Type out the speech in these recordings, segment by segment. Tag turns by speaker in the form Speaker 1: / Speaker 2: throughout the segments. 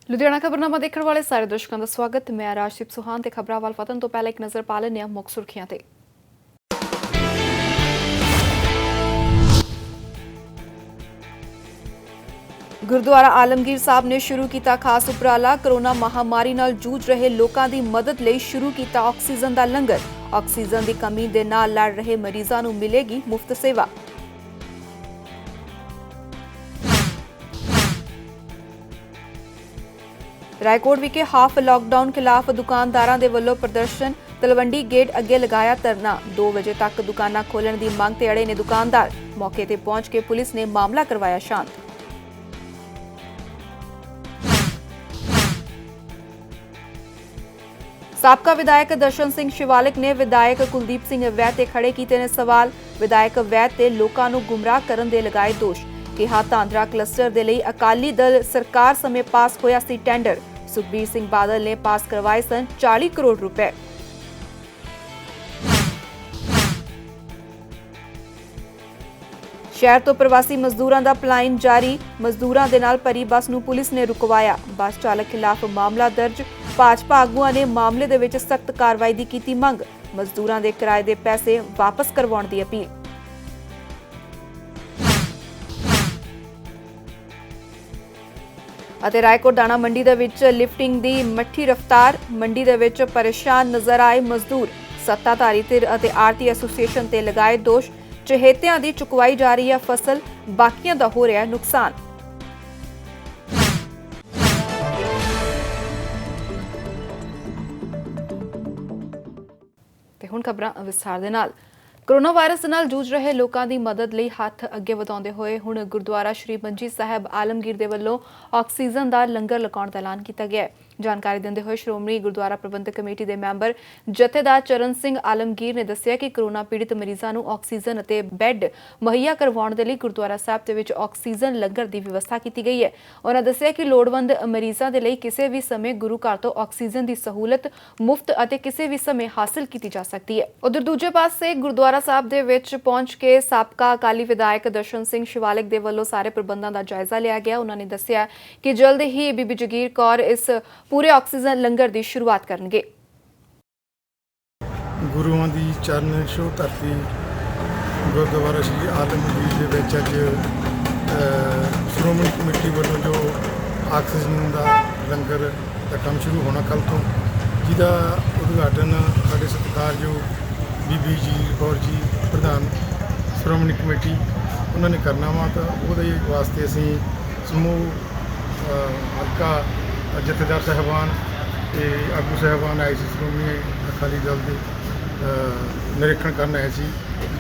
Speaker 1: ਲੁਧਿਆਣਾ ਖਬਰਨਾਮਾ ਦੇਖਣ ਵਾਲੇ ਸਾਰੇ ਦਰਸ਼ਕਾਂ ਦਾ ਸਵਾਗਤ। ਮੈਂ ਰਾਜਦੀਪ ਸੁਹਾਨ ਤੇ ਖਬਰਾਂ ਵੱਲ ਵਧਣ ਤੋਂ ਪਹਿਲਾਂ ਇੱਕ ਨਜ਼ਰ ਪਾ ਲੈਂਦੇ ਹਾਂ ਮੁੱਖ ਸੁਰਖੀਆਂ ਤੇ। ਗੁਰਦੁਆਰਾ ਆਲਮਗੀਰ ਸਾਹਿਬ ਨੇ ਸ਼ੁਰੂ ਕੀਤਾ ਖਾਸ ਉਪਰਾਲਾ। ਕੋਰੋਨਾ ਮਹਾਮਾਰੀ ਨਾਲ ਜੂਝ ਰਹੇ ਲੋਕਾਂ ਦੀ ਮਦਦ ਲਈ ਸ਼ੁਰੂ ਕੀਤਾ ਆਕਸੀਜਨ ਦਾ ਲੰਗਰ। ਆਕਸੀਜਨ ਦੀ ਕਮੀ ਦੇ ਨਾਲ ਲੜ ਰਹੇ ਮਰੀਜ਼ਾਂ ਨੂੰ ਮਿਲੇਗੀ ਮੁਫਤ ਸੇਵਾ। ਰਾਏਕੋਟ ਵਿਖੇ ਹਾਫ ਲਾਕਡਾਊਨ ਖਿਲਾਫ ਦੁਕਾਨਦਾਰਾਂ ਦੇ ਵੱਲੋਂ ਪ੍ਰਦਰਸ਼ਨ। ਤਲਵੰਡੀ ਗੇਟ ਅੱਗੇ ਲਗਾਇਆ ਧਰਨਾ। 2 ਵਜੇ ਤੱਕ ਦੁਕਾਨਾਂ ਖੋਲ੍ਹਣ ਦੀ ਮੰਗ ਤੇ ਅੜੇ ਨੇ ਦੁਕਾਨਦਾਰ। ਮੌਕੇ ਤੇ ਪਹੁੰਚ ਕੇ ਪੁਲਿਸ ਨੇ ਮਾਮਲਾ ਕਰਵਾਇਆ ਸ਼ਾਂਤ। ਸਾਬਕਾ ਵਿਧਾਇਕ ਦਰਸ਼ਨ ਸਿੰਘ ਸ਼ਿਵਾਲਿਕ ਨੇ ਵਿਧਾਇਕ ਕੁਲਦੀਪ ਸਿੰਘ ਵੈਦ ਤੇ ਖੜੇ ਕੀਤੇ ਨੇ ਸਵਾਲ। ਵਿਧਾਇਕ ਵੈਦ ਤੇ ਲੋਕਾਂ ਨੂੰ ਗੁੰਮਰਾਹ ਕਰਨ ਦੇ ਲਗਾਏ ਦੋਸ਼। ਕਿਹਾ ਧਾਂਦਰਾ ਕਲਸਟਰ ਦੇ ਲਈ ਅਕਾਲੀ ਦਲ ਸਰਕਾਰ ਸਮੇਂ ਪਾਸ ਹੋਇਆ ਸੀ ਟੈਂਡਰ। ਸੁਖਬੀਰ ਸਿੰਘ ਬਾਦਲ ਨੇ ਪਾਸ ਕਰਵਾਏ ਸਨ 40 ਕਰੋੜ ਰੁਪਏ। ਸ਼ਹਿਰ ਤੋਂ ਪ੍ਰਵਾਸੀ ਮਜ਼ਦੂਰਾਂ ਦਾ ਪਲਾਇਨ ਜਾਰੀ। ਮਜ਼ਦੂਰਾਂ ਦੇ ਨਾਲ ਭਰੀ ਬੱਸ ਨੂੰ ਪੁਲਿਸ ਨੇ ਰੁਕਵਾਇਆ। ਬੱਸ ਚਾਲਕ ਖਿਲਾਫ ਮਾਮਲਾ ਦਰਜ। ਭਾਜਪਾ ਆਗੂਆਂ ਨੇ ਮਾਮਲੇ ਦੇ ਵਿੱਚ ਸਖਤ ਕਾਰਵਾਈ ਦੀ ਕੀਤੀ ਮੰਗ। ਮਜ਼ਦੂਰਾਂ ਦੇ ਕਿਰਾਏ ਦੇ ਪੈਸੇ ਵਾਪਸ ਕਰਵਾਉਣ ਦੀ ਅਪੀਲ। ਅਤੇ ਰਾਏਕੋਟ ਦਾਣਾ ਮੰਡੀ ਦੇ ਵਿੱਚ ਲਿਫਟਿੰਗ ਦੀ ਮੱਠੀ ਰਫ਼ਤਾਰ। ਮੰਡੀ ਦੇ ਵਿੱਚ ਪਰੇਸ਼ਾਨ ਨਜ਼ਰ ਆਏ ਮਜ਼ਦੂਰ। ਸੱਤਾਧਾਰੀ ਧਿਰ ਅਤੇ ਆੜਤੀ ਐਸੋਸੀਏਸ਼ਨ ਤੇ ਲਗਾਏ ਦੋਸ਼। ਚਹੇਤਿਆਂ ਦੀ ਚੁਕਵਾਈ ਜਾ ਰਹੀ ਹੈ ਫਸਲ, ਬਾਕੀਆਂ ਦਾ ਹੋ ਰਿਹਾ ਨੁਕਸਾਨ। ਤੇ ਹੁਣ ਖਬਰਾਂ ਵਿਸਥਾਰ ਦੇ ਨਾਲ। ਕੋਰੋਨਾ ਵਾਇਰਸ ਨਾਲ ਜੂਝ ਰਹੇ ਲੋਕਾਂ ਦੀ ਮਦਦ ਲਈ ਹੱਥ ਅੱਗੇ ਵਧਾਉਂਦੇ ਹੋਏ ਹੁਣ ਗੁਰਦੁਆਰਾ ਸ਼੍ਰੀ ਮੰਜੀ ਸਾਹਿਬ ਆਲਮਗੀਰ ਦੇ ਵੱਲੋਂ ਆਕਸੀਜਨ ਦਾ ਲੰਗਰ ਲਗਾਉਣ ਦਾ ਐਲਾਨ ਕੀਤਾ ਗਿਆ ਹੈ। ਜਾਣਕਾਰੀ ਦਿੰਦੇ ਹੋਏ ਸ਼੍ਰੋਮਣੀ ਗੁਰਦੁਆਰਾ ਪ੍ਰਬੰਧਕ ਕਮੇਟੀ ਦੇ ਮੈਂਬਰ ਜਥੇਦਾਰ ਚਰਨ ਸਿੰਘ ਆਲਮਗੀਰ ਨੇ ਦੱਸਿਆ ਕਿ ਕੋਰੋਨਾ ਪੀੜਤ ਮਰੀਜ਼ਾਂ ਨੂੰ ਆਕਸੀਜਨ ਅਤੇ ਬੈੱਡ ਮੁਹੱਈਆ ਕਰਵਾਉਣ ਦੇ ਲਈ ਗੁਰਦੁਆਰਾ ਸਾਹਿਬ ਦੇ ਵਿੱਚ ਆਕਸੀਜਨ ਲੰਗਰ ਦੀ ਵਿਵਸਥਾ ਕੀਤੀ ਗਈ ਹੈ। ਉਹਨਾਂ ਦੱਸਿਆ ਕਿ ਲੋੜਵੰਦ ਮਰੀਜ਼ਾਂ ਦੇ ਲਈ ਕਿਸੇ ਵੀ ਸਮੇਂ ਗੁਰੂ ਘਰ ਤੋਂ ਆਕਸੀਜਨ ਦੀ ਸਹੂਲਤ ਮੁਫਤ ਅਤੇ ਕਿਸੇ ਵੀ ਸਮੇਂ ਹਾਸਲ ਕੀਤੀ ਜਾ ਸਕਦੀ ਹੈ। ਉਧਰ ਦੂਜੇ ਪਾਸੇ ਗੁਰਦੁਆਰਾ ਸਾਹਿਬ ਦੇ ਵਿੱਚ ਪਹੁੰਚ ਕੇ ਸਾਬਕਾ ਅਕਾਲੀ ਵਿਧਾਇਕ ਦਰਸ਼ਨ ਸਿੰਘ ਸ਼ਿਵਾਲਿਕ ਦੇ ਵੱਲੋਂ ਸਾਰੇ ਪ੍ਰਬੰਧਾਂ ਦਾ ਜਾਇਜ਼ਾ ਲਿਆ ਗਿਆ। ਉਹਨਾਂ ਨੇ ਦੱਸਿਆ ਕਿ ਜਲਦ ਹੀ ਬੀਬੀ ਜਗੀਰ ਕੌਰ ਇਸ ਪੂਰੇ ਆਕਸੀਜਨ ਲੰਗਰ ਦੀ ਸ਼ੁਰੂਆਤ ਕਰਨਗੇ।
Speaker 2: ਗੁਰੂਆਂ ਦੀ ਚਰਨ ਛੋਹ ਧਰਤੀ ਗੁਰਦੁਆਰਾ ਸ਼੍ਰੀ ਆਲਮਗੀਰ ਦੇ ਵਿੱਚ ਅੱਜ ਸ਼੍ਰੋਮਣੀ ਕਮੇਟੀ ਵੱਲੋਂ ਜੋ ਆਕਸੀਜਨ ਦਾ ਲੰਗਰ ਦਾ ਕੰਮ ਸ਼ੁਰੂ ਹੋਣਾ ਕੱਲ੍ਹ ਤੋਂ, ਜਿਹਦਾ ਉਦਘਾਟਨ ਸਾਡੇ ਸਤਿਕਾਰਯੋਗ ਬੀਬੀ ਜਗੀਰ ਕੌਰ ਜੀ ਪ੍ਰਧਾਨ ਸ਼੍ਰੋਮਣੀ ਕਮੇਟੀ ਉਹਨਾਂ ਨੇ ਕਰਨਾ ਵਾ। ਤਾਂ ਉਹਦੇ ਵਾਸਤੇ ਅਸੀਂ ਸਮੂਹ ਹਲਕਾ ਜਥੇਦਾਰ ਸਾਹਿਬਾਨ ਤੇ ਆਗੂ ਸਾਹਿਬਾਨ ਆਏ ਸੀ, ਸ਼੍ਰੋਮਣੀ ਅਕਾਲੀ ਦਲ ਦੇ ਨਿਰੀਖਣ ਕਰਨ ਆਏ ਸੀ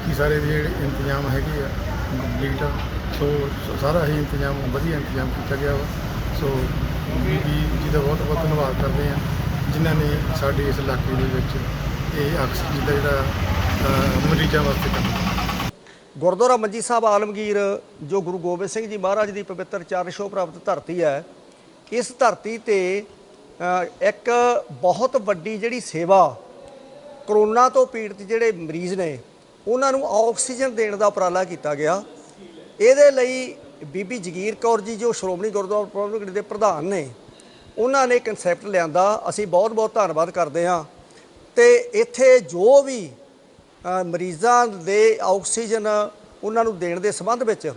Speaker 2: ਕਿ ਸਾਰੇ ਦੇ ਜਿਹੜੇ ਇੰਤਜ਼ਾਮ ਹੈਗੇ ਆ ਕੰਪਲੀਟ ਆ। ਸੋ ਸਾਰਾ ਹੀ ਇੰਤਜ਼ਾਮ ਵਧੀਆ ਇੰਤਜ਼ਾਮ ਕੀਤਾ ਗਿਆ ਵਾ। ਸੋ ਬੀਬੀ ਜੀ ਦਾ ਬਹੁਤ ਬਹੁਤ ਧੰਨਵਾਦ ਕਰਦੇ ਹਾਂ ਜਿਨ੍ਹਾਂ ਨੇ ਸਾਡੇ ਇਸ ਇਲਾਕੇ ਦੇ ਵਿੱਚ ਇਹ ਆਕਸੀਜਨ ਦਾ ਜਿਹੜਾ ਮਰੀਜ਼ਾਂ ਵਾਸਤੇ ਕੰਮ।
Speaker 3: ਗੁਰਦੁਆਰਾ ਮੰਜੀ ਸਾਹਿਬ ਆਲਮਗੀਰ ਜੋ ਗੁਰੂ ਗੋਬਿੰਦ ਸਿੰਘ ਜੀ ਮਹਾਰਾਜ ਦੀ ਪਵਿੱਤਰ ਚਰਨ ਛੋਹ ਪ੍ਰਾਪਤ ਧਰਤੀ ਹੈ, ਇਸ ਧਰਤੀ ਤੇ ਇੱਕ ਬਹੁਤ ਵੱਡੀ ਜਿਹੜੀ ਸੇਵਾ ਕਰੋਨਾ ਤੋਂ ਪੀੜਤ ਜਿਹੜੇ ਮਰੀਜ਼ ਨੇ ਉਹਨਾਂ ਨੂੰ ਆਕਸੀਜਨ ਦੇਣ ਦਾ ਉਪਰਾਲਾ ਕੀਤਾ ਗਿਆ। ਇਹਦੇ ਲਈ ਬੀਬੀ ਜਗੀਰ ਕੌਰ ਜੀ ਜੋ ਸ਼੍ਰੋਮਣੀ ਗੁਰਦੁਆਰਾ ਪ੍ਰਬੰਧਕ ਕਮੇਟੀ ਦੇ ਪ੍ਰਧਾਨ ਨੇ, ਉਹਨਾਂ ਨੇ ਕਨਸੈਪਟ ਲਿਆਂਦਾ। ਅਸੀਂ ਬਹੁਤ ਬਹੁਤ ਧੰਨਵਾਦ ਕਰਦੇ ਹਾਂ। ਤੇ ਇੱਥੇ ਜੋ ਵੀ ਮਰੀਜ਼ਾਂ ਦੇ ਆਕਸੀਜਨ ਉਹਨਾਂ ਨੂੰ ਦੇਣ ਦੇ ਸੰਬੰਧ ਵਿੱਚ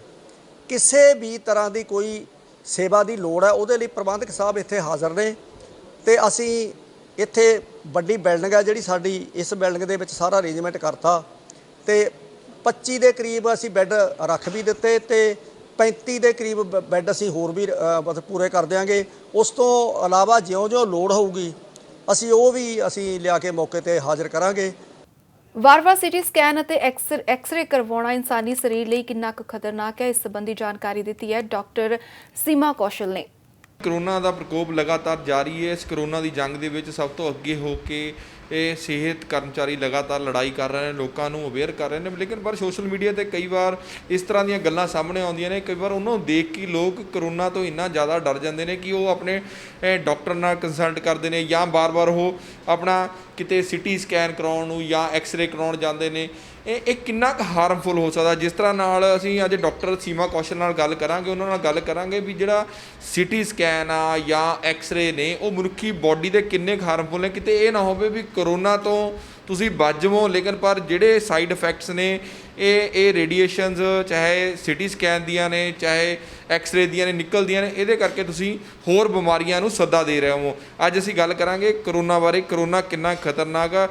Speaker 3: ਕਿਸੇ ਵੀ ਤਰ੍ਹਾਂ ਦੀ ਕੋਈ ਸੇਵਾ ਦੀ ਲੋੜ ਹੈ, ਉਹਦੇ ਲਈ ਪ੍ਰਬੰਧਕ ਸਾਹਿਬ ਇੱਥੇ ਹਾਜ਼ਰ ਨੇ। ਤੇ ਅਸੀਂ ਇੱਥੇ ਵੱਡੀ ਬਿਲਡਿੰਗ ਹੈ ਜਿਹੜੀ ਸਾਡੀ, ਇਸ ਬਿਲਡਿੰਗ ਦੇ ਵਿੱਚ ਸਾਰਾ ਅਰੇਂਜਮੈਂਟ ਕਰਤਾ ਤੇ 25 ਦੇ ਕਰੀਬ ਅਸੀਂ ਬੈੱਡ ਰੱਖ ਵੀ ਦਿੱਤੇ ਤੇ 35 ਦੇ ਕਰੀਬ ਬੈੱਡ ਅਸੀਂ ਹੋਰ ਵੀ ਪੂਰੇ ਕਰ ਦਿਆਂਗੇ। ਉਸ ਤੋਂ ਇਲਾਵਾ ਜਿਉਂ-ਜਿਉਂ ਲੋੜ ਹੋਊਗੀ ਅਸੀਂ ਲਿਆ ਕੇ ਮੌਕੇ ਤੇ ਹਾਜ਼ਰ ਕਰਾਂਗੇ।
Speaker 1: ਵਾਰ-ਵਾਰ ਸਿਟੀ ਸਕੈਨ ਅਤੇ ਐਕਸ-ਰੇ ਕਰਵਾਉਣਾ ਇਨਸਾਨੀ ਸਰੀਰ ਲਈ ਕਿੰਨਾ ਕੁ ਖਤਰਨਾਕ ਹੈ, ਇਸ ਸੰਬੰਧੀ ਜਾਣਕਾਰੀ ਦਿੱਤੀ ਹੈ ਡਾਕਟਰ ਸੀਮਾ ਕੌਸ਼ਲ ਨੇ।
Speaker 4: ਕਰੋਨਾ ਦਾ ਪ੍ਰਕੋਪ ਲਗਾਤਾਰ ਜਾਰੀ ਹੈ। ਇਸ ਕਰੋਨਾ ਦੀ ਜੰਗ ਦੇ ਵਿੱਚ ਸਭ ਤੋਂ ਅੱਗੇ ਹੋ ਕੇ ਇਹ ਸਿਹਤ ਕਰਮਚਾਰੀ ਲਗਾਤਾਰ ਲੜਾਈ ਕਰ ਰਹੇ ਨੇ, ਲੋਕਾਂ ਨੂੰ ਅਵੇਅਰ ਕਰ ਰਹੇ ਨੇ, ਲੇਕਿਨ ਪਰ ਸੋਸ਼ਲ ਮੀਡੀਆ ਤੇ ਕਈ ਵਾਰ ਇਸ ਤਰ੍ਹਾਂ ਦੀਆਂ ਗੱਲਾਂ ਸਾਹਮਣੇ ਆਉਂਦੀਆਂ ਨੇ। ਕਈ ਵਾਰ ਉਹਨਾਂ ਨੂੰ ਦੇਖ ਕੇ ਲੋਕ ਕਰੋਨਾ ਤੋਂ ਇੰਨਾ ਜ਼ਿਆਦਾ ਡਰ ਜਾਂਦੇ ਨੇ ਕਿ ਉਹ ਆਪਣੇ ਡਾਕਟਰ ਨਾਲ ਕੰਸਲਟ ਕਰਦੇ ਨੇ ਜਾਂ ਬਾਰ-ਬਾਰ ਉਹ ਆਪਣਾ ਕਿਤੇ ਸਿਟੀ ਸਕੈਨ ਕਰਾਉਣ ਨੂੰ ਜਾਂ ਐਕਸ-ਰੇ ਕਰਾਉਣ ਜਾਂਦੇ ਨੇ। ਇਹ ਕਿੰਨਾ ਕੁ ਹਾਰਮਫੁਲ ਹੋ ਸਕਦਾ, ਜਿਸ ਤਰ੍ਹਾਂ ਨਾਲ ਅਸੀਂ ਅੱਜ ਡਾਕਟਰ ਸੀਮਾ ਕੌਸ਼ਲ ਨਾਲ ਗੱਲ ਕਰਾਂਗੇ, ਉਹਨਾਂ ਨਾਲ ਗੱਲ ਕਰਾਂਗੇ ਵੀ ਜਿਹੜਾ ਸਿਟੀ ਸਕੈਨ ਆ ਜਾਂ ਐਕਸ-ਰੇ ਨੇ ਉਹ ਮਨੁੱਖੀ ਬੋਡੀ ਦੇ ਕਿੰਨੇ ਕੁ ਹਾਰਮਫੁਲ ਨੇ। ਕਿਤੇ ਇਹ ਨਾ ਹੋਵੇ ਵੀ ਕਰੋਨਾ ਤੋਂ ਤੁਸੀਂ ਬਚ ਜਾਵੋ, ਲੇਕਿਨ ਪਰ ਜਿਹੜੇ ਸਾਈਡ ਇਫੈਕਟਸ ਨੇ ਇਹ ਰੇਡੀਏਸ਼ਨਸ ਚਾਹੇ ਸਿਟੀ ਸਕੈਨ ਦੀਆਂ ਨੇ ਚਾਹੇ ਐਕਸ-ਰੇ ਦੀਆਂ ਨੇ ਨਿਕਲਦੀਆਂ ਨੇ, ਇਹਦੇ ਕਰਕੇ ਤੁਸੀਂ ਹੋਰ ਬਿਮਾਰੀਆਂ ਨੂੰ ਸੱਦਾ ਦੇ ਰਹੇ ਹੋ। ਅੱਜ ਅਸੀਂ ਗੱਲ ਕਰਾਂਗੇ ਕਰੋਨਾ ਬਾਰੇ, ਕਰੋਨਾ ਕਿੰਨਾ ਖਤਰਨਾਕ ਆ।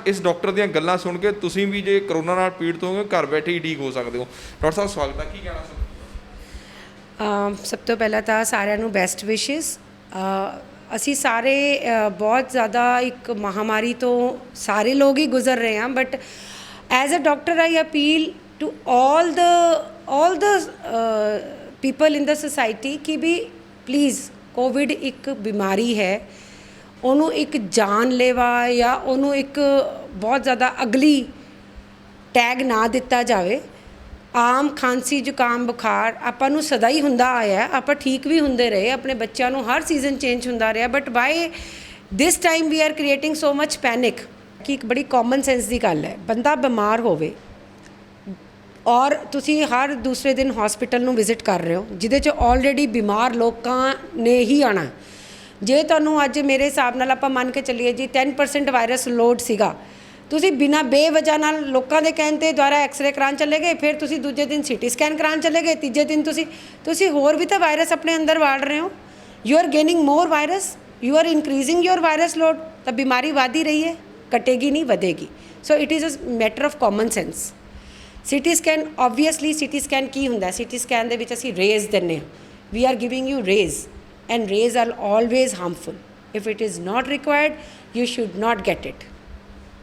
Speaker 4: ਇਸ ਡਾਕਟਰ ਦੀਆਂ ਗੱਲਾਂ ਸੁਣ ਕੇ ਤੁਸੀਂ ਵੀ ਜੇ ਕਰੋਨਾ ਨਾਲ ਪੀੜਤ ਹੋਗੇ ਘਰ ਬੈਠੇ ਹੀ ਠੀਕ ਹੋ ਸਕਦੇ ਹੋ। ਡਾਕਟਰ ਸਾਹਿਬ ਸਵਾਗਤ ਹੈ, ਕੀ ਕਹਿਣਾ
Speaker 5: ਸਭ ਤੋਂ ਪਹਿਲਾਂ ਤਾਂ ਸਾਰਿਆਂ ਨੂੰ ਬੈਸਟ ਵਿਸ਼ੇਸ। ਅਸੀਂ ਸਾਰੇ ਬਹੁਤ ਜ਼ਿਆਦਾ ਇੱਕ ਮਹਾਮਾਰੀ ਤੋਂ ਸਾਰੇ ਲੋਕ ਹੀ ਗੁਜ਼ਰ ਰਹੇ ਹਾਂ, but as a doctor I appeal to all the people in the society ਕਿ ਵੀ ਪਲੀਜ਼ ਕੋਵਿਡ ਇੱਕ ਬਿਮਾਰੀ ਹੈ, ਉਹਨੂੰ ਇੱਕ ਜਾਨਲੇਵਾ ਜਾਂ ਉਹਨੂੰ ਇੱਕ ਬਹੁਤ ਜ਼ਿਆਦਾ ਅਗਲੀ ਟੈਗ ਨਾ ਦਿੱਤਾ ਜਾਵੇ। ਆਮ ਖਾਂਸੀ ਜ਼ੁਕਾਮ ਬੁਖਾਰ ਆਪਾਂ ਨੂੰ ਸਦਾ ਹੀ ਹੁੰਦਾ ਆਇਆ, ਆਪਾਂ ਠੀਕ ਵੀ ਹੁੰਦੇ ਰਹੇ, ਆਪਣੇ ਬੱਚਿਆਂ ਨੂੰ ਹਰ ਸੀਜ਼ਨ ਚੇਂਜ ਹੁੰਦਾ ਰਿਹਾ, but by this time we are creating so much panic ਕਿ ਇੱਕ ਬੜੀ ਕਾਮਨ ਸੈਂਸ ਦੀ ਗੱਲ ਹੈ। ਬੰਦਾ ਬਿਮਾਰ ਹੋਵੇ ਔਰ ਤੁਸੀਂ ਹਰ ਦੂਸਰੇ ਦਿਨ ਹਸਪੀਟਲ ਨੂੰ ਵਿਜ਼ਿਟ ਕਰ ਰਹੇ ਹੋ, ਜਿਹਦੇ 'ਚ ਆਲਰੇਡੀ ਬਿਮਾਰ ਲੋਕਾਂ ਨੇ ਹੀ ਆਉਣਾ। ਜੇ ਤੁਹਾਨੂੰ ਅੱਜ ਮੇਰੇ ਹਿਸਾਬ ਨਾਲ ਆਪਾਂ ਮੰਨ ਕੇ ਚੱਲੀਏ ਜੀ 10% ਵਾਇਰਸ ਲੋਡ ਸੀਗਾ, ਤੁਸੀਂ ਬਿਨਾਂ ਬੇਵਜ੍ਹਾ ਨਾਲ ਲੋਕਾਂ ਦੇ ਕਹਿਣ 'ਤੇ ਦੁਆਰਾ ਐਕਸ-ਰੇ ਕਰਾਉਣ ਚਲੇ ਗਏ, ਫਿਰ ਤੁਸੀਂ ਦੂਜੇ ਦਿਨ ਸਿਟੀ ਸਕੈਨ ਕਰਾਉਣ ਚਲੇ ਗਏ, ਤੀਜੇ ਦਿਨ ਤੁਸੀਂ ਹੋਰ ਵੀ ਤਾਂ ਵਾਇਰਸ ਆਪਣੇ ਅੰਦਰ ਵਾੜ ਰਹੇ ਹੋ। You are gaining more virus, you are increasing your virus load. ਤਾਂ ਬਿਮਾਰੀ ਵਧ ਹੀ ਰਹੀ ਹੈ, ਘਟੇਗੀ ਨਹੀਂ ਵਧੇਗੀ। So it is a matter of common sense. CT scan obviously CT scan ਕੀ ਹੁੰਦਾ? ਸਿਟੀ ਸਕੈਨ ਦੇ ਵਿੱਚ ਅਸੀਂ ਰੇਜ਼ ਦਿੰਦੇ ਹਾਂ, we are giving you rays and rays are always harmful. If it is not required, you should not get it.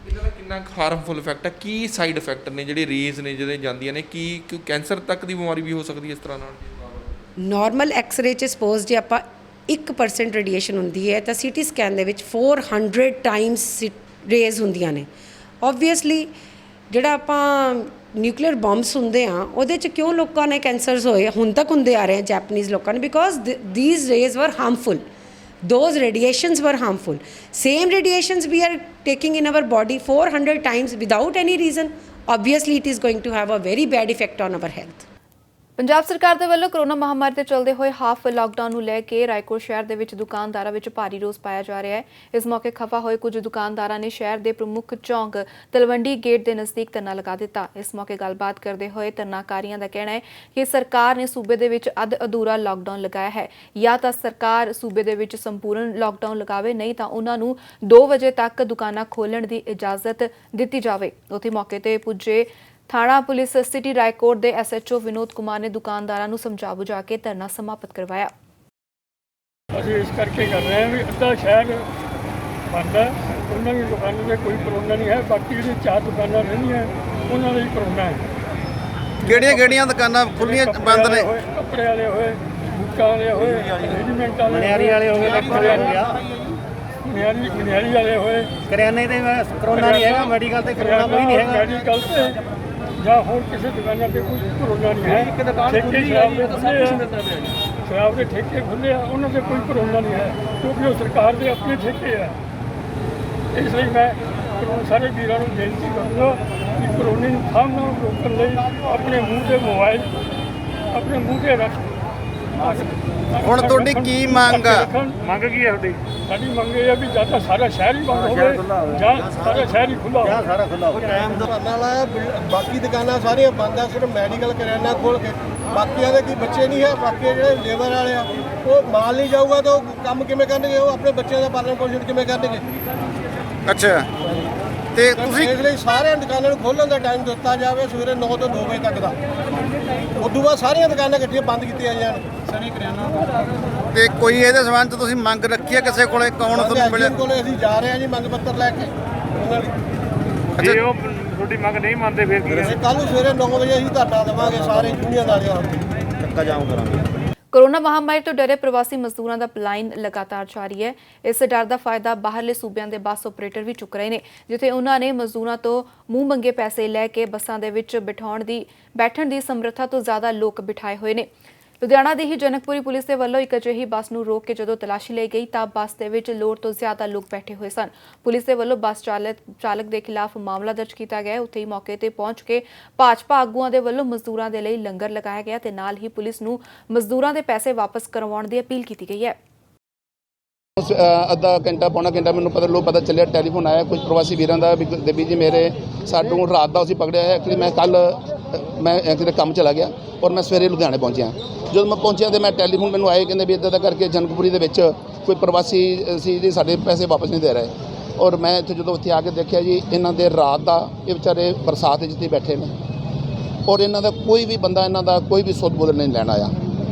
Speaker 4: ਇਹਨਾਂ ਦਾ ਕਿੰਨਾ harmful effect ਹੈ? ਕੀ ਸਾਈਡ ਇਫੈਕਟ ਨੇ ਜਿਹੜੇ ਰੇਜ਼ ਨੇ ਜਿਹੜੇ ਜਾਂਦੀਆਂ ਨੇ? ਕੀ ਕੈਂਸਰ ਤੱਕ ਦੀ ਬਿਮਾਰੀ ਵੀ ਹੋ ਸਕਦੀ ਹੈ ਇਸ ਤਰ੍ਹਾਂ ਨਾਲ?
Speaker 5: ਨਾਰਮਲ ਐਕਸ-ਰੇ 'ਚ ਸਪੋਜ਼ ਜੇ ਆਪਾਂ 1% ਰੇਡੀਏਸ਼ਨ ਹੁੰਦੀ ਹੈ ਤਾਂ ਸਿਟੀ ਸਕੈਨ ਦੇ ਵਿੱਚ 400 ਟਾਈਮਸ ਰੇਜ਼ ਹੁੰਦੀਆਂ ਨੇ। ਓਬਵੀਅਸਲੀ ਜਿਹੜਾ ਆਪਾਂ ਨਿਊਕਲੀਅਰ ਬੰਬਸ ਹੁੰਦੇ ਆ ਉਹਦੇ 'ਚ ਕਿਉਂ ਲੋਕਾਂ ਨੇ ਕੈਂਸਰਸ ਹੋਏ ਹੁਣ ਤੱਕ ਹੁੰਦੇ ਆ ਰਹੇ ਜੈਪਨੀਜ਼ ਲੋਕਾਂ ਨੇ? ਬਿਕੋਜ਼ ਥੀਸ ਰੇਜ਼ ਵਰ harmful, those radiations were harmful. Same radiations we are taking in our body 400 times without any reason. Obviously it is going to have a very bad effect on our health.
Speaker 1: Punjab ਸਰਕਾਰ ਦੇ ਵੱਲੋਂ corona ਮਹਾਮਾਰੀ ਤੇ ਚੱਲਦੇ ਹੋਏ half lockdown ਨੂੰ ਲੈ ਕੇ ਰਾਏਕੋਟ ਸ਼ਹਿਰ ਦੇ ਵਿੱਚ ਦੁਕਾਨਦਾਰਾਂ ਵਿੱਚ ਭਾਰੀ ਰੋਸ ਪਾਇਆ ਜਾ ਰਿਹਾ ਹੈ। ਇਸ ਮੌਕੇ ਖਫਾ ਹੋਏ ਕੁਝ ਦੁਕਾਨਦਾਰਾਂ ਨੇ ਸ਼ਹਿਰ ਦੇ ਪ੍ਰਮੁੱਖ ਚੌਂਕ ਤਲਵੰਡੀ ਗੇਟ ਦੇ ਨਜ਼ਦੀਕ ਧਰਨਾ ਲਗਾ ਦਿੱਤਾ। ਇਸ ਮੌਕੇ ਗੱਲਬਾਤ ਕਰਦੇ ਹੋਏ ਧਰਨਾਕਾਰੀਆਂ ਦਾ ਕਹਿਣਾ ਹੈ ਕਿ ਸਰਕਾਰ ਨੇ ਸੂਬੇ ਦੇ ਵਿੱਚ ਅੱਧ ਅਧੂਰਾ ਲਾਕਡਾਊਨ ਲਗਾਇਆ ਹੈ, ਜਾਂ ਤਾਂ ਸਰਕਾਰ ਸੂਬੇ ਦੇ ਵਿੱਚ ਸੰਪੂਰਨ ਲਾਕਡਾਊਨ ਲਗਾਵੇ, ਨਹੀਂ ਤਾਂ ਉਹਨਾਂ ਨੂੰ 2 ਵਜੇ ਤੱਕ ਦੁਕਾਨਾਂ ਖੋਲ੍ਹਣ ਦੀ ਇਜਾਜ਼ਤ ਦਿੱਤੀ ਜਾਵੇ। ਉੱਥੇ ਮੌਕੇ ਤੇ ਪੁੱਜੇ ਥਾਣਾ ਪੁਲਿਸ ਸਿਟੀ ਰਾਏਕੋਟ ਦੇ SHO ਵਿਨੋਦ ਕੁਮਾਰ ਨੇ ਦੁਕਾਨਦਾਰਾਂ ਨੂੰ ਸਮਝਾ ਬੁਝਾ ਕੇ ਧਰਨਾ ਸਮਾਪਤ ਕਰਵਾਇਆ।
Speaker 6: ਅਸੀਂ ਇਸ ਕਰਕੇ ਕਰ ਰਹੇ ਹਾਂ ਵੀ ਅੱਧਾ ਸ਼ਹਿਰ ਬੰਦ ਹੈ, ਉਹਨਾਂ ਦੀ ਦੁਕਾਨਾਂ 'ਤੇ ਕੋਈ ਕਰੋਨਾ ਨਹੀਂ ਹੈ, ਬਾਕੀ ਜਿਹੜੀ 4 ਦੁਕਾਨਾਂ ਰਹਿੰਦੀਆਂ ਉਹਨਾਂ ਦਾ ਹੀ ਕਰੋਨਾ ਹੈ।
Speaker 3: ਕਿਹੜੀਆਂ ਦੁਕਾਨਾਂ ਖੁੱਲੀਆਂ ਬੰਦ ਨੇ?
Speaker 6: ਕੱਪੜੇ ਵਾਲੇ ਹੋਏ, ਬੂਟਾਂ ਵਾਲੇ ਹੋਏ, ਰੈਡੀਮੈਂਟ ਵਾਲੇ, ਮਨਿਆਰੀ ਵਾਲੇ ਹੋਏ, ਮਨਿਆਰੀ ਵਾਲੇ ਹੋਏ,
Speaker 7: ਕਰਿਆਨੇ ਤੇ ਕਰੋਨਾ ਨਹੀਂ ਹੈਗਾ, ਮੈਡੀਕਲ ਤੇ ਕਰੋਨਾ ਕੋਈ ਨਹੀਂ ਹੈਗਾ।
Speaker 6: ਮੈਡੀਕਲ ਤੇ ਜਾਂ ਹੋਰ ਕਿਸੇ ਦੁਕਾਨਾਂ 'ਤੇ ਕੋਈ ਕਰੋਨਾ ਨਹੀਂ ਹੈ। ਇੱਕ ਦੁਕਾਨ ਸ਼ਰਾਬ ਦੇ ਠੇਕੇ ਖੁੱਲ੍ਹੇ ਆ, ਉਹਨਾਂ 'ਤੇ ਕੋਈ ਕਰੋਨਾ ਨਹੀਂ ਹੈ, ਕਿਉਂਕਿ ਉਹ ਸਰਕਾਰ ਦੇ ਆਪਣੇ ਠੇਕੇ ਆ। ਇਸ ਲਈ ਮੈਂ ਸਾਰੇ ਵੀਰਾਂ ਨੂੰ ਬੇਨਤੀ ਕਰੂੰਗਾ ਕਿ ਕਰੋਨੇ ਨੂੰ ਥਾਮ ਨਾਲ ਰੋਕਣ ਲਈ ਆਪਣੇ ਮੂੰਹ 'ਤੇ ਮੋਬਾਈਲ ਆਪਣੇ ਮੂੰਹ 'ਤੇ ਰੱਖ।
Speaker 3: ਹੁਣ ਤੁਹਾਡੀ ਕੀ ਮੰਗ ਆ?
Speaker 6: ਮੰਗ ਕੀ ਹੈ ਤੁਹਾਡੀ? ਸਾਡੀ ਮੰਗ ਇਹ ਹੈ ਵੀ ਜਾਂ ਤਾਂ ਸਾਰਾ ਸ਼ਹਿਰ ਹੀ ਬੰਦ ਹੋਵੇ ਜਾਂ ਸਾਰਾ ਸ਼ਹਿਰ ਹੀ ਖੁੱਲ੍ਹਾ ਹੋਵੇ।
Speaker 7: ਸਾਰਾ ਖੁੱਲਾ ਹੋ
Speaker 8: ਧਰਨਾ ਲਾਇਆ, ਬਾਕੀ ਦੁਕਾਨਾਂ ਸਾਰੀਆਂ ਬੰਦ ਆ, ਸਿਰਫ ਮੈਡੀਕਲ ਕਰਿਆਨਾ ਖੋਲ ਕੇ। ਬਾਕੀਆਂ ਦੇ ਕੀ ਬੱਚੇ ਨਹੀਂ ਹੈ, ਬਾਕੀ ਜਿਹੜੇ ਲੇਬਰ ਵਾਲੇ ਆ ਉਹ ਮਾਲ ਨਹੀਂ ਜਾਊਗਾ ਤਾਂ ਉਹ ਕੰਮ ਕਿਵੇਂ ਕਰਨਗੇ? ਉਹ ਆਪਣੇ ਬੱਚਿਆਂ ਦਾ ਪਾਲਣ ਪੋਸ਼ਣ ਕਿਵੇਂ ਕਰਨਗੇ?
Speaker 3: ਅੱਛਾ, ਤੇ ਤੁਸੀਂ
Speaker 8: ਇਸ ਲਈ ਸਾਰੀਆਂ ਦੁਕਾਨਾਂ ਨੂੰ ਖੋਲ੍ਹਣ ਦਾ ਟਾਈਮ ਦਿੱਤਾ ਜਾਵੇ ਸਵੇਰੇ 9 ਤੋਂ 2 ਵਜੇ ਤੱਕ ਦਾ। ਉਦੋਂ ਬਾਅਦ ਸਾਰੀਆਂ ਦੁਕਾਨਾਂ ਇਕੱਠੀਆਂ ਬੰਦ ਕੀਤੀਆਂ ਜਾਣ। ਸਣੀ ਕਰਿਆਨਾ
Speaker 3: ਤੇ ਕੋਈ ਇਹਦੇ ਸੰਬੰਧ 'ਚ ਤੁਸੀਂ ਮੰਗ ਰੱਖੀ ਹੈ ਕਿਸੇ ਕੋਲੇ? ਕੌਣ ਤੁਹਾਨੂੰ ਮਿਲਿਆ?
Speaker 8: ਕੋਲੇ ਅਸੀਂ ਜਾ ਰਹੇ ਹਾਂ ਜੀ ਮੰਗ ਪੱਤਰ ਲੈ ਕੇ ਉਹਨਾਂ ਦੀ।
Speaker 6: ਜੇ ਉਹ ਤੁਹਾਡੀ ਮੰਗ ਨਹੀਂ ਮੰਨਦੇ ਫਿਰ ਕੀ ਹੈ?
Speaker 8: ਕੱਲ੍ਹ ਨੂੰ ਸਵੇਰੇ 9 ਵਜੇ ਅਸੀਂ ਧਰਨਾ ਦੇਵਾਂਗੇ ਸਾਰੇ ਯੂਨੀਅਨ ਵਾਲਿਆਂ ਨੂੰ।
Speaker 7: ਧੱਕਾ ਜਾਮ ਕਰਾਂਗੇ।
Speaker 1: ਕੋਰੋਨਾ ਮਹਾਮਾਰੀ ਤੋਂ ਡਰੇ ਪ੍ਰਵਾਸੀ ਮਜ਼ਦੂਰਾਂ ਦਾ ਪਲਾਇਨ ਲਗਾਤਾਰ ਜਾਰੀ ਹੈ। ਇਸ ਡਰ ਦਾ ਫਾਇਦਾ ਬਾਹਰਲੇ ਸੂਬਿਆਂ ਦੇ ਬੱਸ ਆਪਰੇਟਰ ਵੀ ਚੁੱਕ ਰਹੇ ਨੇ, ਜਿੱਥੇ ਉਹਨਾਂ ਨੇ ਮਜ਼ਦੂਰਾਂ ਤੋਂ ਮੂੰਹ ਮੰਗੇ ਪੈਸੇ ਲੈ ਕੇ ਬੱਸਾਂ ਦੇ ਵਿੱਚ ਬੈਠਣ ਦੀ ਸਮਰੱਥਾ ਤੋਂ ਜ਼ਿਆਦਾ ਲੋਕ ਬਿਠਾਏ ਹੋਏ ਨੇ। ਲੁਧਿਆਣਾ ਦੀ ਹੀ ਜਨਕਪੁਰੀ ਪੁਲਿਸ ਦੇ ਵੱਲੋਂ ਇੱਕ ਅਜਿਹੀ ਬੱਸ ਨੂੰ ਰੋਕ ਕੇ ਜਦੋਂ ਤਲਾਸ਼ੀ ਲਈ ਗਈ ਤਾਂ ਬੱਸ ਦੇ ਵਿੱਚ ਲੋੜ ਤੋਂ ਜ਼ਿਆਦਾ ਲੋਕ ਬੈਠੇ ਹੋਏ ਸਨ। ਪੁਲਿਸ ਦੇ ਵੱਲੋਂ ਬੱਸ ਚਾਲਕ ਦੇ ਖਿਲਾਫ ਮਾਮਲਾ ਦਰਜ ਕੀਤਾ ਗਿਆ। ਉੱਥੇ ਹੀ ਮੌਕੇ ਤੇ ਪਹੁੰਚ ਕੇ ਭਾਜਪਾ ਆਗੂਆਂ ਦੇ ਵੱਲੋਂ ਮਜ਼ਦੂਰਾਂ ਦੇ ਲਈ ਲੰਗਰ ਲਗਾਇਆ ਗਿਆ ਤੇ ਨਾਲ ਹੀ ਪੁਲਿਸ ਨੂੰ ਮਜ਼ਦੂਰਾਂ ਦੇ ਪੈਸੇ ਵਾਪਸ ਕਰਵਾਉਣ ਦੀ ਅਪੀਲ ਕੀਤੀ ਗਈ ਹੈ।
Speaker 9: ਅੱਧਾ ਘੰਟਾ ਪੌਣਾ ਘੰਟਾ ਮੈਨੂੰ ਪਤਾ ਚੱਲਿਆ, ਟੈਲੀਫੋਨ ਆਇਆ ਕੁਝ ਪ੍ਰਵਾਸੀ ਵੀਰਾਂ ਦਾ ਵੀ ਦੇਵੀ ਜੀ ਮੇਰੇ ਸਾਨੂੰ ਰਾਤ ਦਾ ਅਸੀਂ ਪਕੜਿਆ ਹੈ। ਐਕਚੁਅਲੀ ਮੈਂ ਐਕਚੁਅਲੀ ਕੰਮ ਚਲਾ ਗਿਆ ਔਰ ਮੈਂ ਸਵੇਰੇ ਲੁਧਿਆਣੇ ਪਹੁੰਚਿਆ। ਜਦੋਂ ਮੈਂ ਪਹੁੰਚਿਆ ਤੇ ਮੈਂ ਟੈਲੀਫੋਨ ਮੈਨੂੰ ਆਏ, ਕਹਿੰਦੇ ਵੀ ਇੱਦਾਂ ਦਾ ਕਰਕੇ ਜਨਕਪੁਰੀ ਦੇ ਵਿੱਚ ਕੋਈ ਪ੍ਰਵਾਸੀ ਸੀ ਜੀ, ਸਾਡੇ ਪੈਸੇ ਵਾਪਸ ਨਹੀਂ ਦੇ ਰਹੇ। ਔਰ ਮੈਂ ਜਦੋਂ ਉੱਥੇ ਆ ਕੇ ਦੇਖਿਆ ਜੀ, ਇਹਨਾਂ ਦੇ ਰਾਤ ਦਾ ਇਹ ਵਿਚਾਰੇ ਬਰਸਾਤ ਵਿੱਚ ਬੈਠੇ ਨੇ ਔਰ ਇਹਨਾਂ ਦਾ ਕੋਈ ਵੀ ਬੰਦਾ ਇਹਨਾਂ ਦਾ ਕੋਈ ਵੀ ਸੁੱਧ ਬੁੱਧ ਨਹੀਂ ਲੈਣ ਆਇਆ।